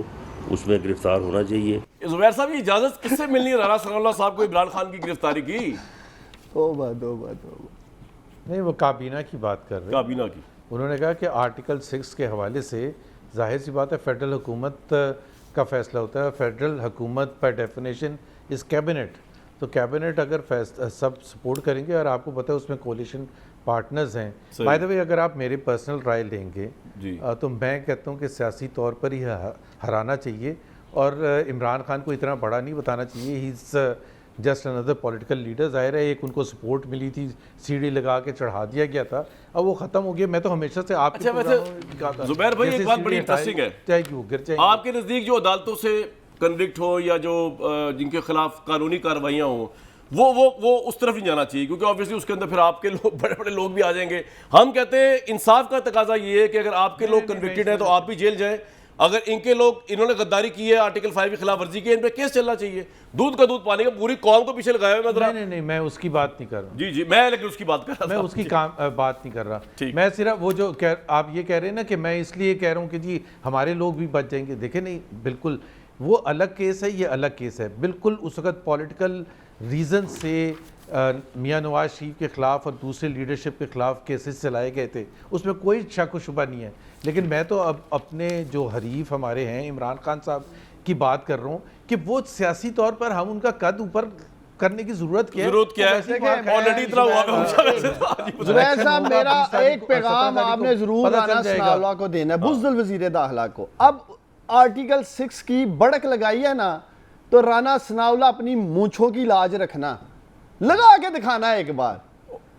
उसमें गिरफ्तार होना चाहिए। जुबैर साहब, ये इजाजत किससे मिलनी है राना सनाउल्लाह साहब को इमरान खान की गिरफ्तारी की? नहीं, वो काबीना की बात कर रहे हैं, काबीना की। उन्होंने कहा कि आर्टिकल 6 के हवाले से जाहिर सी बात है फेडरल हुकूमत का फैसला होता है। फेडरल हुकूमत पर डेफिनेशन इस कैबिनेट, तो कैबिनेट अगर सब सपोर्ट करेंगे, और आपको पता है उसमें कोलिशन पार्टनर्स हैं। बाय द वे, अगर आप मेरी पर्सनल राय लेंगे तो मैं कहता हूँ कि सियासी तौर पर ही हराना चाहिए, और इमरान खान को इतना बड़ा नहीं बताना चाहिए। He is just another political leader. ज़ाहिर है एक उनको सपोर्ट मिली थी, सीढ़ी लगा के चढ़ा दिया गया था, अब वो ख़त्म हो गया। मैं तो हमेशा से आपके जुबैर भाई एक बात बड़ी इंटरेस्टिंग है, आपके नज़दीक जो अदालतों से कन्विक्ट हो या जो जिनके खिलाफ कानूनी कार्रवाइयाँ हों, वो उस तरफ नहीं जाना चाहिए, क्योंकि ऑब्वियसली उसके अंदर फिर आपके लोग, बड़े बड़े लोग भी आ जाएंगे। हम कहते हैं इंसाफ का तकाजा ये है कि अगर आपके लोग कन्विक्टेड हैं तो आप भी जेल जाएं, अगर इनके लोग, इन्होंने गद्दारी की है, आर्टिकल 5 की खिलाफ वर्जी की है, इन पे केस चलना चाहिए। दूध का दूध पानी का, पूरी कौम को पीछे लगाया हुआ है। नहीं, मैं उसकी बात नहीं कर रहा। जी, मैं लेकिन उसकी बात कर रहा, मैं उसकी बात नहीं कर रहा। मैं सिर्फ वो जो आप ये कह रहे हैं ना कि मैं इसलिए कह रहा हूँ कि जी हमारे लोग भी बच जाएंगे, देखे नहीं, बिल्कुल वो अलग केस है, ये अलग केस है। बिल्कुल उस वक्त पॉलिटिकल रीज़न से मियां नवाज शरीफ के ख़िलाफ़ और दूसरे लीडरशिप के ख़िलाफ़ केसेस चलाए गए थे, उसमें कोई शक व शुबा नहीं है। लेकिन मैं तो अब अपने जो हरीफ हमारे हैं इमरान खान साहब की बात कर रहा हूँ कि वो सियासी तौर पर हम उनका कद ऊपर करने की जरूरत क्या है? ऑलरेडी इतना हुआ। जुबैर साहब, मेरा एक पैगाम आपने जरूर राना सनाउल्लाह को देना है, बुज़दिल वज़ीर दाखिला को। अब आर्टिकल 6 की बढ़क लगाई है ना, तो राना सनाउल्लाह अपनी मूंछों की लाज रखना, लगा के दिखाना है एक बार,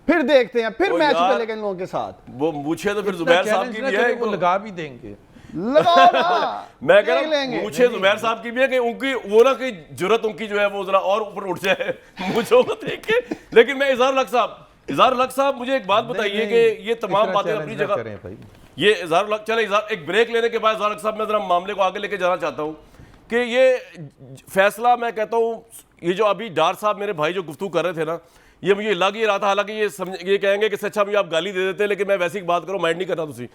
फिर देखते हैं, फिर मैच चलेगा इन लोगों के साथ। वो मूछे तो फिर जुबैर साहब की भी है, वो लगा भी देंगे, लगाओ ना। मैं कह रहा हूं मूछे जुबैर साहब की भी है कि उनकी वो ना कि जुर्रत उनकी जो है वो जरा और ऊपर उठ जाए मूछों को देख के। लेकिन मैं इज़हार हक साहब मुझे एक बात बताइए कि ये तमाम बातें अपनी जगह, ये इज़हार हक, चले एक ब्रेक लेने के बाद इज़हार हक साहब मैं जरा मामले को आगे लेके जाना चाहता हूँ कि ये फैसला, मैं कहता हूँ ये जो अभी डार साहब मेरे भाई जो गुफ्तगू कर रहे थे ना, ये मुझे लग ही रहा था, हालांकि ये कहेंगे कि अच्छा मुझे आप गाली दे देते, लेकिन मैं वैसी बात करूँ, माइंड नहीं करना। तुसी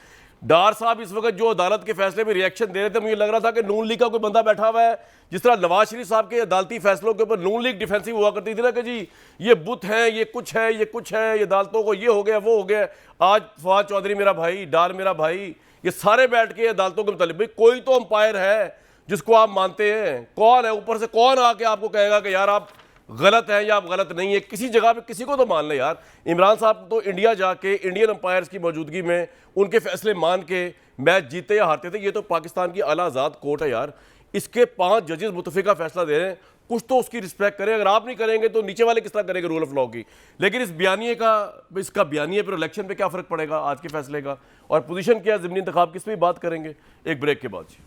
डार साहब इस वक्त जो अदालत के फैसले में रिएक्शन दे रहे थे, मुझे लग रहा था कि नून लीग का कोई बंदा बैठा हुआ है। जिस तरह नवाज शरीफ साहब के अदालती फैसलों के ऊपर नून लीग डिफेंसिव हुआ करती थी ना कि जी ये बुत है, ये कुछ है, ये कुछ है, ये अदालतों को ये हो गया, वो हो गया। आज फवाद चौधरी मेरा भाई, डार मेरा भाई, ये सारे बैठ के अदालतों के मुतालिक, भाई कोई तो अंपायर है जिसको आप मानते हैं, कौन है ऊपर से, कौन आके आपको कहेगा कि यार आप गलत है या आप गलत नहीं है? किसी जगह पे किसी को तो मान ले यार। इमरान साहब तो इंडिया जाके इंडियन अंपायर्स की मौजूदगी में उनके फैसले मान के मैच जीते या हारते थे। ये तो पाकिस्तान की आला आज़ाद कोर्ट है यार, इसके 5 जजेस मुतफिका फैसला दे रहे हैं, कुछ तो उसकी रिस्पेक्ट करें। अगर आप नहीं करेंगे तो नीचे वाले किस तरह करेंगे रूल ऑफ लॉ की? लेकिन इस बयानिए का, इसका बयानिए पर इलेक्शन पे क्या फ़र्क पड़ेगा आज के फैसले का, और पोजीशन क्या है ज़िमनी इंतखाब, किस पे बात करेंगे एक ब्रेक के बाद।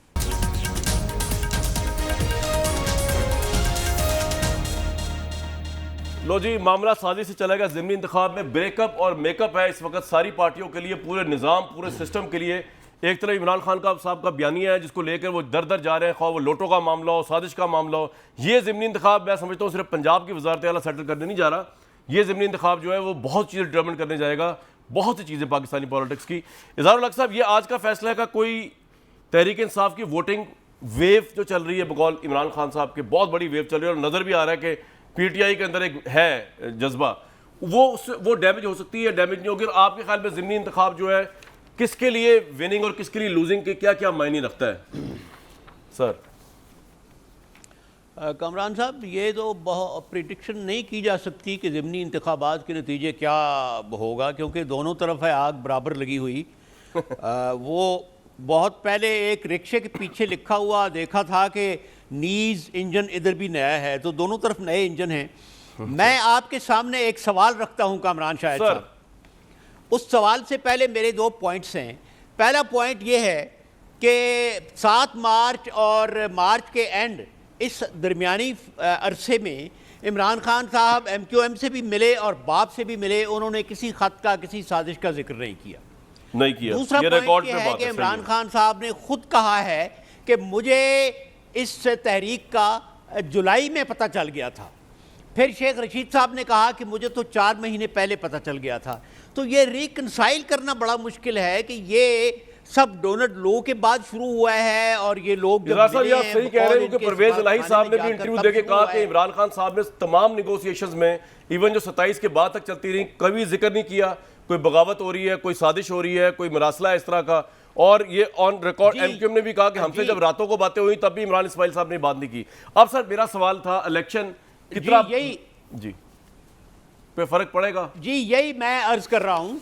लो जी, मामला साजिश से चलेगा। ज़िमनी इंतखाब में ब्रेकअप और मेकअप है इस वक्त सारी पार्टियों के लिए, पूरे निज़ाम, पूरे सिस्टम के लिए। एक तरफ इमरान खान का साहब का बयानिया है जिसको लेकर वो दर दर जा रहे हैं, खा वो लोटो का मामला हो, साजिश का मामला हो। ये ज़िमनी इंतखाब मैं समझता हूँ सिर्फ पंजाब की वज़ारत आला सेटल करने नहीं जा रहा, ये ज़िमनी इंतखाब जो है वो बहुत चीज़ें डिटर्मिन करने जाएगा, बहुत सी चीज़ें पाकिस्तानी पॉलिटिक्स की। इज़हारुल हक साहब, ये आज का फैसला है का कोई तहरीक इंसाफ की वोटिंग वेव जो चल रही है बकौल इमरान खान साहब के, बहुत बड़ी वेव चल रही है और नज़र भी आ रहा है कि पीटीआई के अंदर एक है जज्बा, वो डैमेज हो सकती है, डैमेज नहीं होगी। और आपके ख्याल में ज़िमनी इंतखाब जो है किसके लिए विनिंग और किसके लिए लूजिंग के क्या क्या मायने रखता है सर? कमरान साहब, ये तो बहुत प्रिडिक्शन नहीं की जा सकती कि ज़िमनी इंतखाबात के नतीजे क्या होगा, क्योंकि दोनों तरफ है आग बराबर लगी हुई। वो बहुत पहले एक रिक्शे के पीछे लिखा हुआ देखा था कि नीज इंजन इधर भी नया है, तो दोनों तरफ नए इंजन हैं। मैं आपके सामने एक सवाल रखता हूं कामरान शाहिद साहब। उस सवाल से पहले मेरे 2 पॉइंट्स हैं। पहला पॉइंट ये है कि 7 मार्च और मार्च के एंड, इस दरमियानी अरसे में इमरान खान साहब MQM से भी मिले और बाप से भी मिले, उन्होंने किसी खत का, किसी साजिश का जिक्र नहीं किया। दूसरा पॉइंट ये है कि इमरान खान साहब ने खुद कहा है कि मुझे इस तहरीक का जुलाई में पता चल गया था। फिर शेख रशीद साहब ने कहा कि मुझे तो 4 महीने पहले पता चल गया था। तो ये रिकंसाइल करना बड़ा मुश्किल है कि ये सब डोनाल्ड लो के बाद शुरू हुआ है और ये लोग आप सही कह रहे हैं कि परवेज इलाही साहब ने भी इंटरव्यू देके कहा कि इमरान खान साहब ने तमाम निगोशिएशंस में, इवन जो 27 के बाद तक चलती रही, कभी जिक्र नहीं किया कोई बगावत हो रही है, कोई साजिश हो रही है, कोई मरासला है इस तरह का। और ये ऑन रिकॉर्ड MQM ने भी कहा कि हमसे जब रातों को बातें हुई तब भी इमरान इस्माइल साहब ने बात नहीं की। अब सर मेरा सवाल था, इलेक्शन कितना जी पे फर्क पड़ेगा? जी यही मैं अर्ज कर रहा हूं।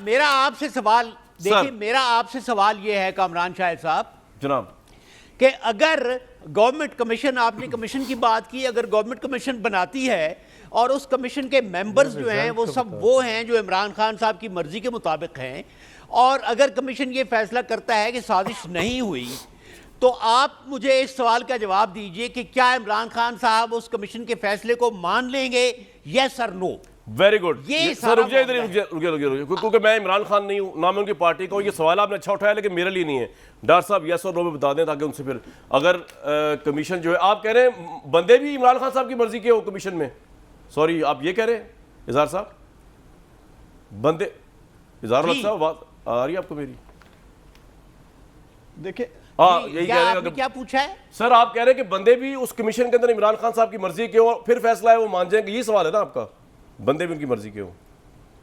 मेरा आपसे सवाल, देखिए मेरा आपसे सवाल ये है कामरान शाहिद साहब जनाब, कि अगर गवर्नमेंट कमीशन, आपने कमीशन की बात की, अगर गवर्नमेंट कमीशन बनाती है और उस कमीशन के मेंबर्स जो हैं वो सब वो हैं जो इमरान खान साहब की मर्जी के मुताबिक हैं, और अगर कमीशन ये फैसला करता है कि साजिश नहीं हुई, तो आप मुझे इस सवाल का जवाब दीजिए कि क्या इमरान खान साहब उस कमीशन के फैसले को मान लेंगे, यस और नो? Very good. सर रुक जाइए इधर, क्योंकि मैं इमरान खान नहीं हूं, ना मैं उनकी पार्टी का हूं। ये सवाल आपने अच्छा उठाया लेकिन मेरे लिए नहीं है। डॉक्टर साहब यस और नो में बता दें ताकि उनसे फिर अगर कमीशन जो है, आप कह रहे हैं बंदे भी इमरान खान साहब की मर्जी के हो कमीशन में, सॉरी आप ये कह रहे हैं इजहार साहब, बंदे इजहार साहब बात आ रही है आपको मेरी? देखिए हाँ यही कह रहे हैं। क्या पूछा है सर? आप कह रहे हैं कि बंदे भी उस कमीशन के अंदर इमरान खान साहब की मर्जी के हो, फिर फैसला है वो मान जाएंगे, ये सवाल है ना आपका? बंदे भी उनकी मर्जी के हो?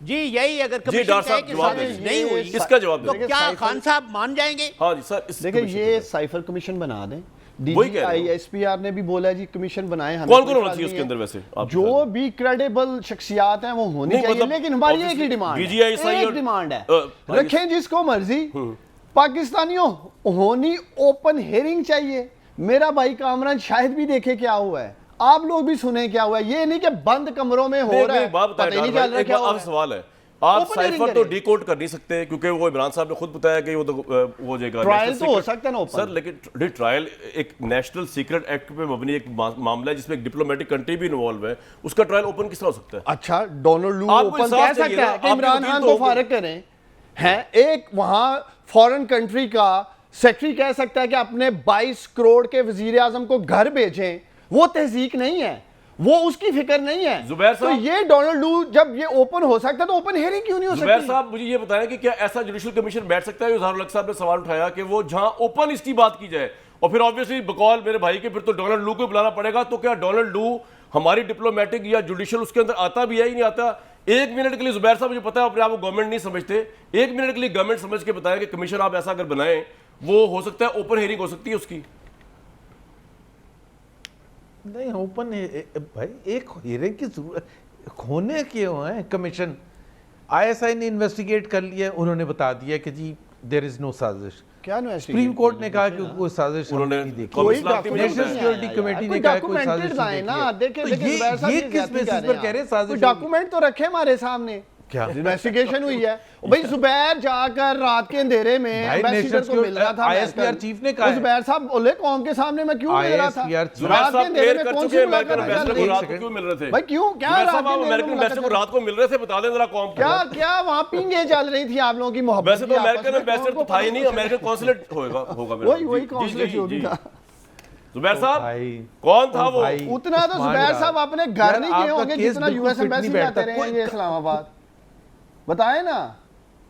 जी यही, अगर कमीशन कहे कि साजिश नहीं हुई, इसका जवाब तो क्या खान साहब मान जाएंगे? हाँ जी सर, देखिए ये साइफर कमीशन बना दें। DGI-SPR ने भी बोला है जी कमीशन बनाए। कौन कौन होना चाहिए उसके अंदर? वैसे जो भी क्रेडिबल शख्सियात हैं वो होनी चाहिए, लेकिन हमारी एक ही डिमांड है, एक डिमांड है, रखें जिसको मर्जी, पाकिस्तानियों होनी ओपन हेयरिंग चाहिए। मेरा भाई कामरान शाहिद भी देखे क्या हुआ है, आप लोग भी सुने क्या हुआ है, ये नहीं कि बंद कमरों में हो रहा है, पता ही नहीं चल रहा क्या हो रहा है। सवाल है, आप साइफर तो डिकोड कर नहीं सकते क्योंकि वो इमरान साहब ने खुद बताया कि वो तो हो जाएगा, ट्रायल तो हो सकता है ना ओपन सर, लेकिन ट्रायल एक नेशनल सीक्रेट एक्ट पे मबनी एक मामला है जिसमें एक डिप्लोमेटिक कंट्री भी इन्वॉल्व है, उसका ट्रायल ओपन किस तरह हो सकता है? अच्छा, डोनाल्ड लू ओपन कह सकता है कि इमरान खान को फारिग करें, हैं? एक वहां फॉरेन कंट्री का सेक्रेटरी कह सकता है कि अपने 22 करोड़ के वजीर आजम को घर भेजें, वो तहजीक नहीं है, वो उसकी फिक्र नहीं है। जुबैर तो साहब, ये डोनाल्ड लू जब ये ओपन हो सकता है तो ओपन हेयरिंग क्यों नहीं हो सकती? जुबैर साहब मुझे ये बताएं कि क्या ऐसा जुडिशल कमीशन बैठ सकता है? इजहारुल हक साहब ने सवाल उठाया कि वो जहां ओपन इसकी बात की जाए, और फिर ऑब्वियसली बकौल मेरे भाई के फिर तो डोनाल्ड लू को बुलाना पड़ेगा। तो क्या डोनाल्ड लू हमारी डिप्लोमेटिक या जुडिशल उसके अंदर आता भी है ही नहीं आता? 1 मिनट के लिए जुबैर साहब, मुझे पता है अपने आप वो गवर्नमेंट नहीं समझते, 1 मिनट के लिए गवर्नमेंट समझ के बताया कि कमीशन आप ऐसा अगर बनाएं, वो हो सकता है ओपन हेयरिंग हो सकती है उसकी। नहीं ओपन भाई, एक हियरिंग की जरूरत होने क्यों है? कमीशन ISI ने इन्वेस्टिगेट कर लिया, उन्होंने बता दिया कि जी देयर इज नो साजिश। क्या सुप्रीम कोर्ट ने कहा कि कोई साजिश उन्होंने नहीं देखी, कोई नेशनल सिक्योरिटी कमेटी ने कहा कोई साजिश नहीं ना देखी। देखे, तो ये किस बेसिस पर कह रहे हैं साजिश? डॉक्यूमेंट तो रखे हमारे सामने, क्या? इन्वेस्टिगेशन हुई है भाई। जुबैर जाकर रात के अंधेरे में भाई एम्बेसडर नेशनल को मिल रहा था। ISPR चीफ ने कहा है। जुबैर साहब बोले कौम के सामने मैं क्यों मिल रहा था? ISPR चीफ रात के अंधेरे में कर कौन चुके सी हैं अमेरिकन मुलाकात एम्बेसडर चल को रही रात है? को क्यों मिल रहे थे भाई क्यों, क्या जुबैर रात साहब, के आप अंधेरे में अमेरिकन एम्बेसडर को मुलाकात रात को मिल रहे थे, बता दें जरा कौन क्या क्या वहाँ पिंगे चल रही थी आप लोगों की मोहब्बत वैसे तो की आपस अमेरिकन में? एम्बेसडर कौन तो को था ही पता नहीं, चला? अमेरिकन कॉन्सुलेट होगा मेरा। वही जी, कॉन्सुलेट जी, जो भी जी। था। जुबैर साहब भाई कौन था वो? भाई, उतना तो उस्मान जुबैर डार। साहब अपने घर यार, नहीं गए आपका होंगे केस जितना बिल्कुल यूएस फिट एम्बेसी नहीं में बैठता। आते रहे हैं ये इस्लामाबाद। बताए ना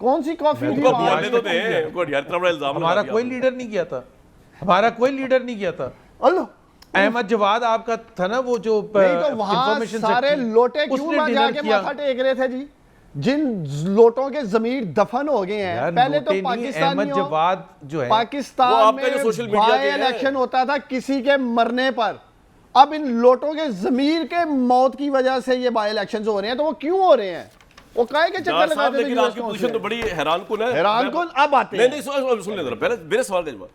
कौन सी कॉफी थी उनको वहाँ? बोलने तो दे, उनको यार इतना बड़ा इल्जाम हमारा लगा कोई दिया लीडर नहीं किया था, हमारा कोई लीडर नहीं किया था। अल्लाह, अहमद जवाद आपका था ना वो जो नहीं तो वहां information सारे secretary, लोटे क्यों उसने वहां डिनर जाके किया। माथा टेक रहे थे जी? जिन लोटों के जमीर दफन हो गए हैं। यार, पहले तो लोटे नहीं, अहमद पाकिस्तानियों जवाद जो है वो पाकिस्तान आपका जो में सोशल मीडिया बाय के हैं। इलेक्शन होता था किसी के मरने पर। अब इन लोटों के जमीर के मौत की वजह से ये बाय इलेक्शन हो रहे हैं, तो वो क्यों हो रहे हैं? वो काहे के चक्कर जाट साहब, लगाते थे लेकिन US आपकी कौंसिल पोजीशन तो बड़ी हैरानकुन है। हैरानकुन। अब आते नहीं हैं नहीं, सुन लें जरा, पहले मेरे सवाल का जवाब।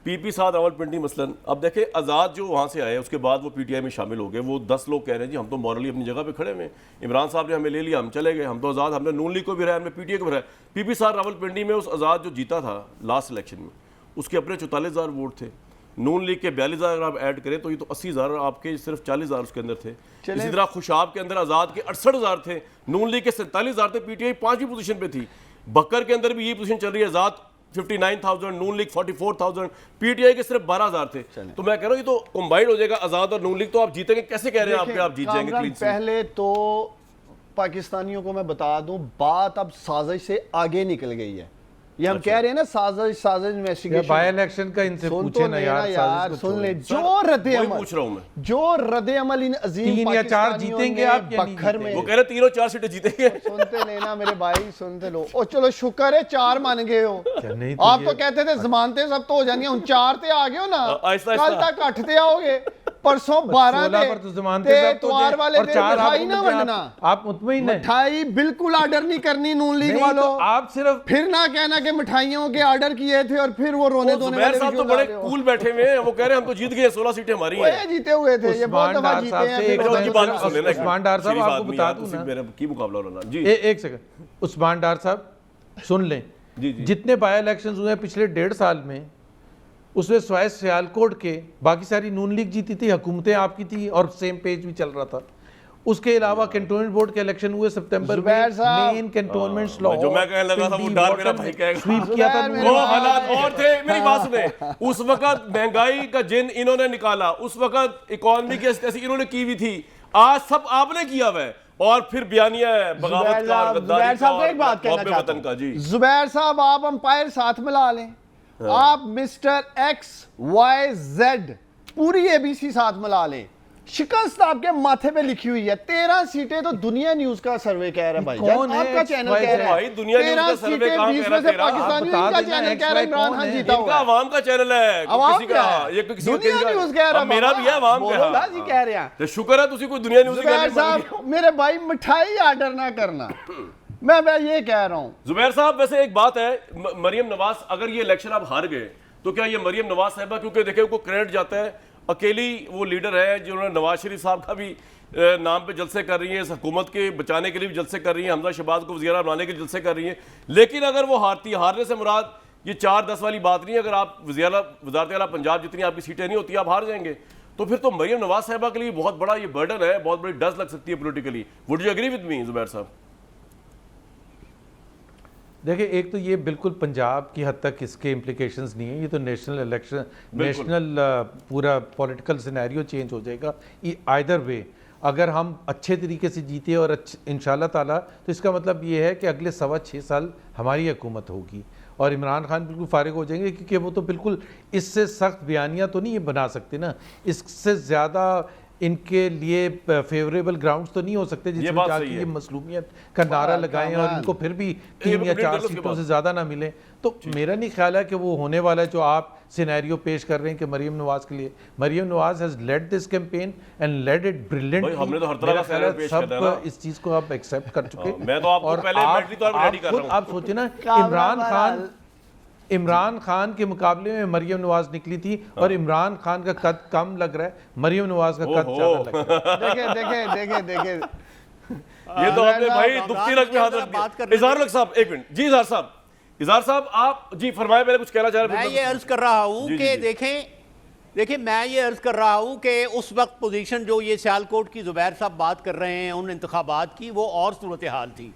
पीपी साहब रावलपिंडी मसलन, अब देखें आज़ाद जो वहाँ से आए उसके बाद वो पीटीआई में शामिल हो गए। वो 10 लोग कह रहे हैं जी हम तो मॉरली अपनी जगह पे खड़े हुए हैं, इमरान साहब ने हमें ले लिया, हम चले गए, हम तो आज़ाद, हमने नून लीग को भी रहा, हमने पीटीआई को भी रहा। पीपी साहब रावलपिंडी में उस आज़ाद जो जीता था लास्ट इलेक्शन में, उसके अपने 44,000 वोट थे। नून लीग के 42,000 अगर आप ऐड करें तो ये तो 80,000, आपके सिर्फ 40,000 उसके अंदर थे। इसी तरह खुशाब के अंदर आज़ाद के 68,000 थे, नून लीग के 47,000 थे, पीटीआई 5वीं पोजीशन पे थी। बकर के अंदर भी यही पोजीशन चल रही है, आज़ाद 59,000, नून लीग 44,000, पीटीआई के सिर्फ 12,000 थे। तो मैं कह रहा हूँ ये तो कंबाइंड हो जाएगा आज़ाद और नून लीग, तो आप जीतेंगे कैसे? कह रहे हैं आपके आप जीत जाएंगे कामरान, क्लीन स्वीप? पहले तो पाकिस्तानियों को मैं बता दूं, बात अब साजिश से आगे निकल गई है। ये हम कह रहे हैं ना साजिश इन्वेस्टिगेशन। बाय इलेक्शन का इनसे सुन पूछे तो ना लेना यार, यार, साजिश को सुन ले। छोड़ो। जो रद्दे वही अमल, पूछ रहा हूं मैं। जो रद्दे अमल इन अजीम 3 या 4 पाकिस्तानियों जीतेंगे ने आप या नहीं बखर जीतेंगे? में। वो कह रहे 3 और 4 सीटें जीतेंगे। सुनते लेना मेरे भाई, सुनते लो। ओ चलो शुक्र है 4 मान गए हो। नहीं तो आप ये- तो कहते थे जमानतें सब तो हो जानी, उन 4 ते आ गए हो ना, आहिस्ता कल आहिस्ता। तक 8 ते आओगे, परसों 12 16 पर तो जमानतें सब तो त्वार जाए, वाले और दिन 4 मिठाई ना वंडना। आप मुतमईन हैं? मिठाई बिल्कुल ऑर्डर नहीं करनी नून लीग नहीं तो वालों। आप सिर्फ फिर ना कहना कि मिठाइयों के ऑर्डर किए थे और फिर वो रोने धोने जुबैर वाले साहब तो वीडियो बड़े डाल रहे हो। कूल बैठे हुए हैं, वो कह रहे हैं हम तो जीत गए, 16 सीटें हमारी वो हैं। ये जीते हुए थे, ये बहुत उस्मान दफा डार जीते साहब हैं। से फिर एक बहुत उनकी दफा बात भी सुन लेना। उस्मान डार साहब, शरीफ आपको आदमी बता है, दूं उसी ना। मेरा की मुकाबला होना जी। एक सेकंड, उस्मान डार साहब सुन लें, जी, जी। जितने बाय इलेक्शंस हुए हैं पिछले 1.5 साल में, उसमें स्वाय सियालकोट के बाकी सारी नून लीग जीती थी, हुकूमतें आपकी थी और सेम पेज भी चल रहा था। उसके अलावा कैंटोनमेंट बोर्ड के इलेक्शन हुए सितंबर में, जुबैर साहब। मेन कैंटोनमेंट जो मैं कहने लगा था वो डार मेरा भाई कहेगा। स्वीप किया था जुबैर वो मेरे हालात और थे, मेरी बात सुने। उस वक्त महंगाई का जिन इन्होंने निकाला, उस वक्त इकोनॉमी की ऐसी इन्होंने की हुई थी, आज सब आपने किया हुआ है। और फिर बयानिया है बगावत का और गद्दारी जुबैर का साहब को एक बात और कहना मोहब्बे चाहता वतन का जी। हूं। जुबैर साहब आप अंपायर साथ मिला लें, आप मिस्टर XYZ पूरी ABC साथ मिला लें, शिकस्त आपके माथे पे लिखी हुई है। 13 सीटें तो दुनिया न्यूज का सर्वे कह रहा है भाई, कौन है आपका चैनल कह रहा भाई, है दुनिया न्यूज़ का 13 सर्वे सीटें कहाँ 20 कह में रहा से है? पाकिस्तानी आप का बता चैनल देना कह रहा है इमरान कौन खान है? जीता इनका हुआ है। अवाम का चैनल है, अवाम किसी क्या का है? ये किसी दुनिया का न्यूज़ कह रहा अब मेरा भी है, अवाम का बोलो ना जी, है। कह रहे हैं। तो शुक्र है तुसी कोई दुनिया न्यूज़ जुबैर साहब मेरे भाई मिठाई ऑर्डर ना करना, मैं ये कह रहा हूँ। जुबैर साहब वैसे एक बात है, मरियम नवाज अगर ये इलेक्शन आप हार गए तो क्या ये मरियम नवाज साहिबा, क्योंकि देखिए उनको क्रेडिट जाता है, अकेली वो लीडर है जिन्होंने नवाज शरीफ साहब का भी नाम पे जलसे कर रही है, इस हुकूमत के बचाने के लिए भी जलसे कर रही है, हमजा शहबाज को वज़ीर बनाने के लिए जलसे कर रही है। लेकिन अगर वो हारने से मुराद ये 4-10 वाली बात नहीं है। अगर आप वज़ारत आला पंजाब जितनी आपकी सीटें नहीं होती आप हार जाएंगे, तो फिर तो मरियम नवाज साहिबा के लिए बहुत बड़ा ये बर्डन है, बहुत बड़ी डस्ट लग सकती है politically. Would you agree with me Zubair sahab? देखिए, एक तो ये बिल्कुल पंजाब की हद तक इसके इंप्लीकेशंस नहीं है, ये तो नेशनल इलेक्शन, नेशनल पूरा पॉलिटिकल सिनेरियो चेंज हो जाएगा आइदर वे। अगर हम अच्छे तरीके से जीते और इंशाल्लाह ताला, तो इसका मतलब ये है कि अगले 6.25 साल हमारी हुकूमत होगी और इमरान खान बिल्कुल फारिग हो जाएंगे, क्योंकि वो तो बिल्कुल इससे सख्त बयानियाँ तो नहीं ये बना सकते ना, इससे ज़्यादा इनके लिए फेवरेबल ग्राउंड्स तो नहीं हो सकते जिसमें बात जाके सही है। ये मसलूमियत का नारा लगाएं और इनको फिर भी 3 या 4 सीटों से ज़्यादा ना मिले। तो मेरा नहीं ख्याल है कि वो होने वाला है जो आप सिनेरियो पेश कर रहे हैं कि मरियम नवाज के लिए। Maryam Nawaz has led this campaign and led it brilliantly. हमने तो हर तरह का सिनेरियो पेश कर दिया ना। सब इस चीज़ को आप एक्सेप्ट कर चुके। मैं तो आपको पहले मेंटली तौर पे रेडी कर रहा हूं। आप सोचिए ना, इमरान खान के मुकाबले में मरियम नवाज निकली थी और इमरान खान का कद कम लग रहा है, मरियम नवाज का कद ज्यादा लग रहा है। देखे ये तो आपने भाई दुखती रग में हाथ रख बात दिया। करने इजहार हक साहब एक मिनट जी। इजहार साहब आप जी फरमाए, मैंने कुछ कहना चाह रहा मैं ये अर्ज कर रहा हूं जी, कि जी, जी। देखें मैं ये अर्ज कर रहा हूं कि उस वक्त पोजीशन जो ये सियालकोट की जुबैर साहब बात कर रहे हैं उन इंतखाबात की, वो और सूरत हाल थी।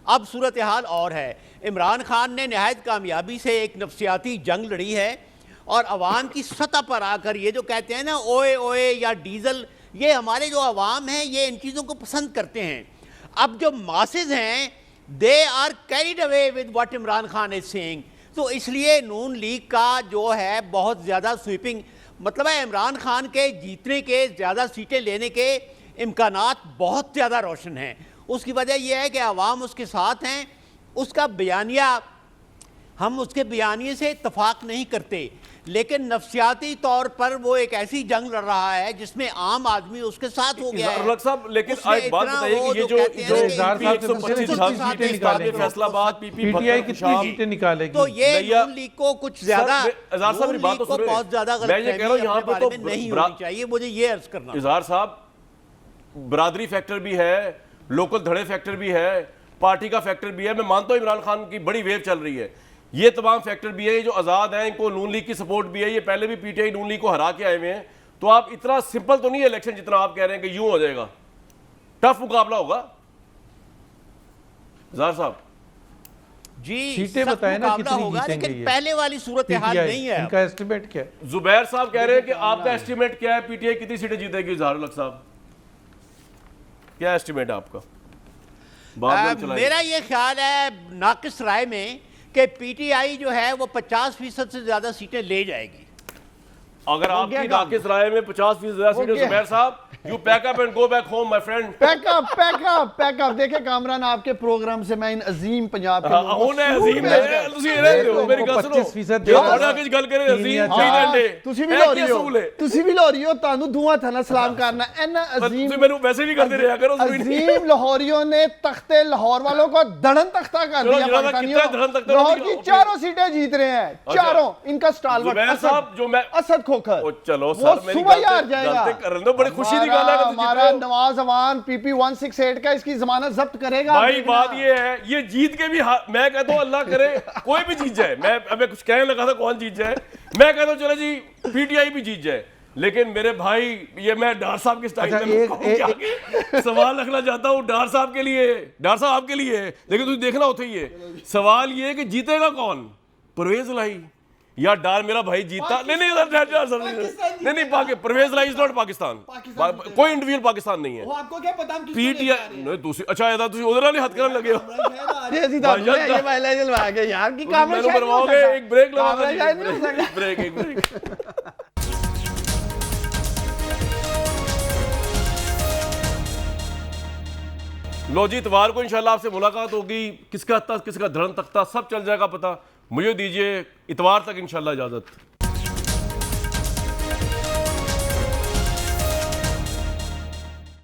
अब सूरत हाल और है। इमरान खान ने नहायत कामयाबी से एक नफसियाती जंग लड़ी है और अवाम की सतह पर आकर ये जो कहते हैं ना ओए ओए या डीजल, ये हमारे जो अवाम हैं ये इन चीज़ों को पसंद करते हैं। अब जो मासेज हैं they are carried away with what Imran Khan is saying. तो इसलिए नून लीग का जो है बहुत ज़्यादा स्वीपिंग, मतलब है इमरान खान के जीतने के, ज़्यादा सीटें लेने के इम्कानात बहुत ज़्यादा रोशन हैं। उसकी वजह यह है कि अवाम उसके साथ हैं। उसका बयानिया, हम उसके बयानिए से इत्तफाक नहीं करते, लेकिन नफसियाती तौर पर वो एक ऐसी जंग लड़ रहा है जिसमें आम आदमी उसके साथ हो गया है। इजहार साहब लेकिन उसमें एक बात इतना बताइए वो कि ये जो कहते हैं ना कि इजहार साहब से 125 पूछे, सीटें निकालेंगे, फैसलाबाद, पीपी, पीटीआई भक्कर, कितनी शाम। सीटें निकालेगी? तो ये भैया, नून लीग को कुछ ज्यादा, इजहार साहब मेरी नून बात लीग तो को सुनिए। बहुत ज्यादा मैं ये कह रहा हूं गलतफहमी यहाँ अपने पे बारे तो में नहीं बरा- होनी चाहिए। मुझे ये अर्ज करना। इजहार साहब बरादरी फैक्टर भी है, लोकल धड़े फैक्टर भी है, पार्टी का फैक्टर भी है। मैं मानता हूं इमरान खान की बड़ी वेव चल रही है, ये तमाम फैक्टर भी है। ये जो आज़ाद हैं इनको नून लीग की सपोर्ट भी है, ये पहले भी पीटीआई नून लीग को हरा के आए हुए हैं। तो आप इतना सिंपल तो नहीं है इलेक्शन जितना आप कह रहे हैं कि यूं हो जाएगा। टफ मुकाबला होगा इजहार साहब। जी सीटें सख्त बताएं ना मुकाबला कितनी होगा, जीतेंगे लेकिन ये? पहले वाली सूरत हाल पीटीआई नहीं है। इनका एस्टिमेट क्या है? जुबैर साहब कह रहे हैं कि आपका एस्टिमेट क्या है, पीटीआई कितनी सीटें जीतेगी? इजहार हक साहब क्या एस्टिमेट है आपका? बाद में चलाएंगे। मेरा ये ख्याल है नाकिस राय में कि पीटीआई जो है वो 50% से ज्यादा सीटें ले जाएगी। अगर आपकी गया काम। नाकिस राय में 50% ज्यादा सीटें, गया। Zubair sahab you pack up and go back home my friend. Pack up देखे कामरान, आपके प्रोग्राम से मैं इन अजीम पंजाब के लोगों को ਉਹਨੇ सूर ਅਜ਼ੀਮ में ਨੇ आकर- ਤੁਸੀਂ ਰਹਿੰਦੇ ਹੋ ਮੇਰੀ ਗੱਲ ਸੁਣੋ 25% ਜੇ ਤੁਹਾਡਾ ਕੁਝ ਗੱਲ ਕਰੇ तीन ਅਜ਼ੀਮ या ਨਹੀਂ चार। ਰਹਿੰਦੇ ਤੁਸੀਂ ਵੀ ਇਹ ਲਾਹੌਰੀ ਕੀ ਅਸੂਲ ਹੈ? ਹੋ, ਤੁਸੀਂ ਵੀ ਲਾਹੌਰੀ ਹੋ, ਤੁਹਾਨੂੰ ਦੂਆਂ ਥਾਣਾ ਸਲਾਮ करना एना ਪਰ अजीम ਤੁਸੀਂ ਮੈਨੂੰ ਵੈਸੇ ਵੀ ਕਰਦੇ ਰਿਹਾ ਕਰੋ अजीम लाहौरियों ने तख्ते लाहौर वालों को धड़न तख्ता कर चलो, दिया। जिन्होंने पाकिस्तानियों कितना धड़न तख्ता लाहौर दिया, की चारों सीटें जीत रहे हैं, चारों। इनका स्टालवर्ट जुबैर साहब जो मैं असद खोखर, ओ चलो वो सर मेरी सुबह ही हार जाएगा। गलती कर रहे हो, बड़ी खुशी की गल है कि तुम हमारा जीते हो। नवाज अवान पीपी 168 का इसकी जमानत जब्त करेगा। भाई देखना। बात ये है, ये जीत के भी मैं कहता हूँ अल्लाह करे कोई भी जीत जाए। मैं कुछ कहने लगा था कौन जीत जाए, मैं कहता हूँ चलो जी पीटीआई भी जीत जाए, लेकिन मेरे भाई ये मैं डार साहब के स्टाइल अच्छा, में एक- कहूं क्या कि सवाल रखना चाहता हूँ डार साहब के लिए, डार साहब आपके लिए, लेकिन तुझे देखना होता ही है। सवाल ये है कि जीतेगा कौन, परवेज लाई या डार मेरा भाई जीता? नहीं परवेज लाई इज नॉट पाकिस्तान, कोई इंडिविजुअल पाकिस्तान नहीं है। आपको क्या पता हम पीटीआई नहीं दूसरी अच्छा है ਤੁਸੀਂ ਉਹਦੇ ਨਾਲ ਹੀ ਹੱਥ ਕਰਨ ਲੱਗੇ ਹੋ। ये पहले जलवा के यार की काम ਮੈਨੂੰ ਬਣਵਾਓਗੇ ਇੱਕ ब्रेक कामरा शायद नहीं हो लगाओगे, सकता। ब्रेक एक ब्रेक। लो जी इतवार को इंशाल्लाह आपसे मुलाकात होगी, किसका धड़न तख्ता सब चल जाएगा पता। मुझे दीजिए इतवार तक इंशाल्लाह इजाजत।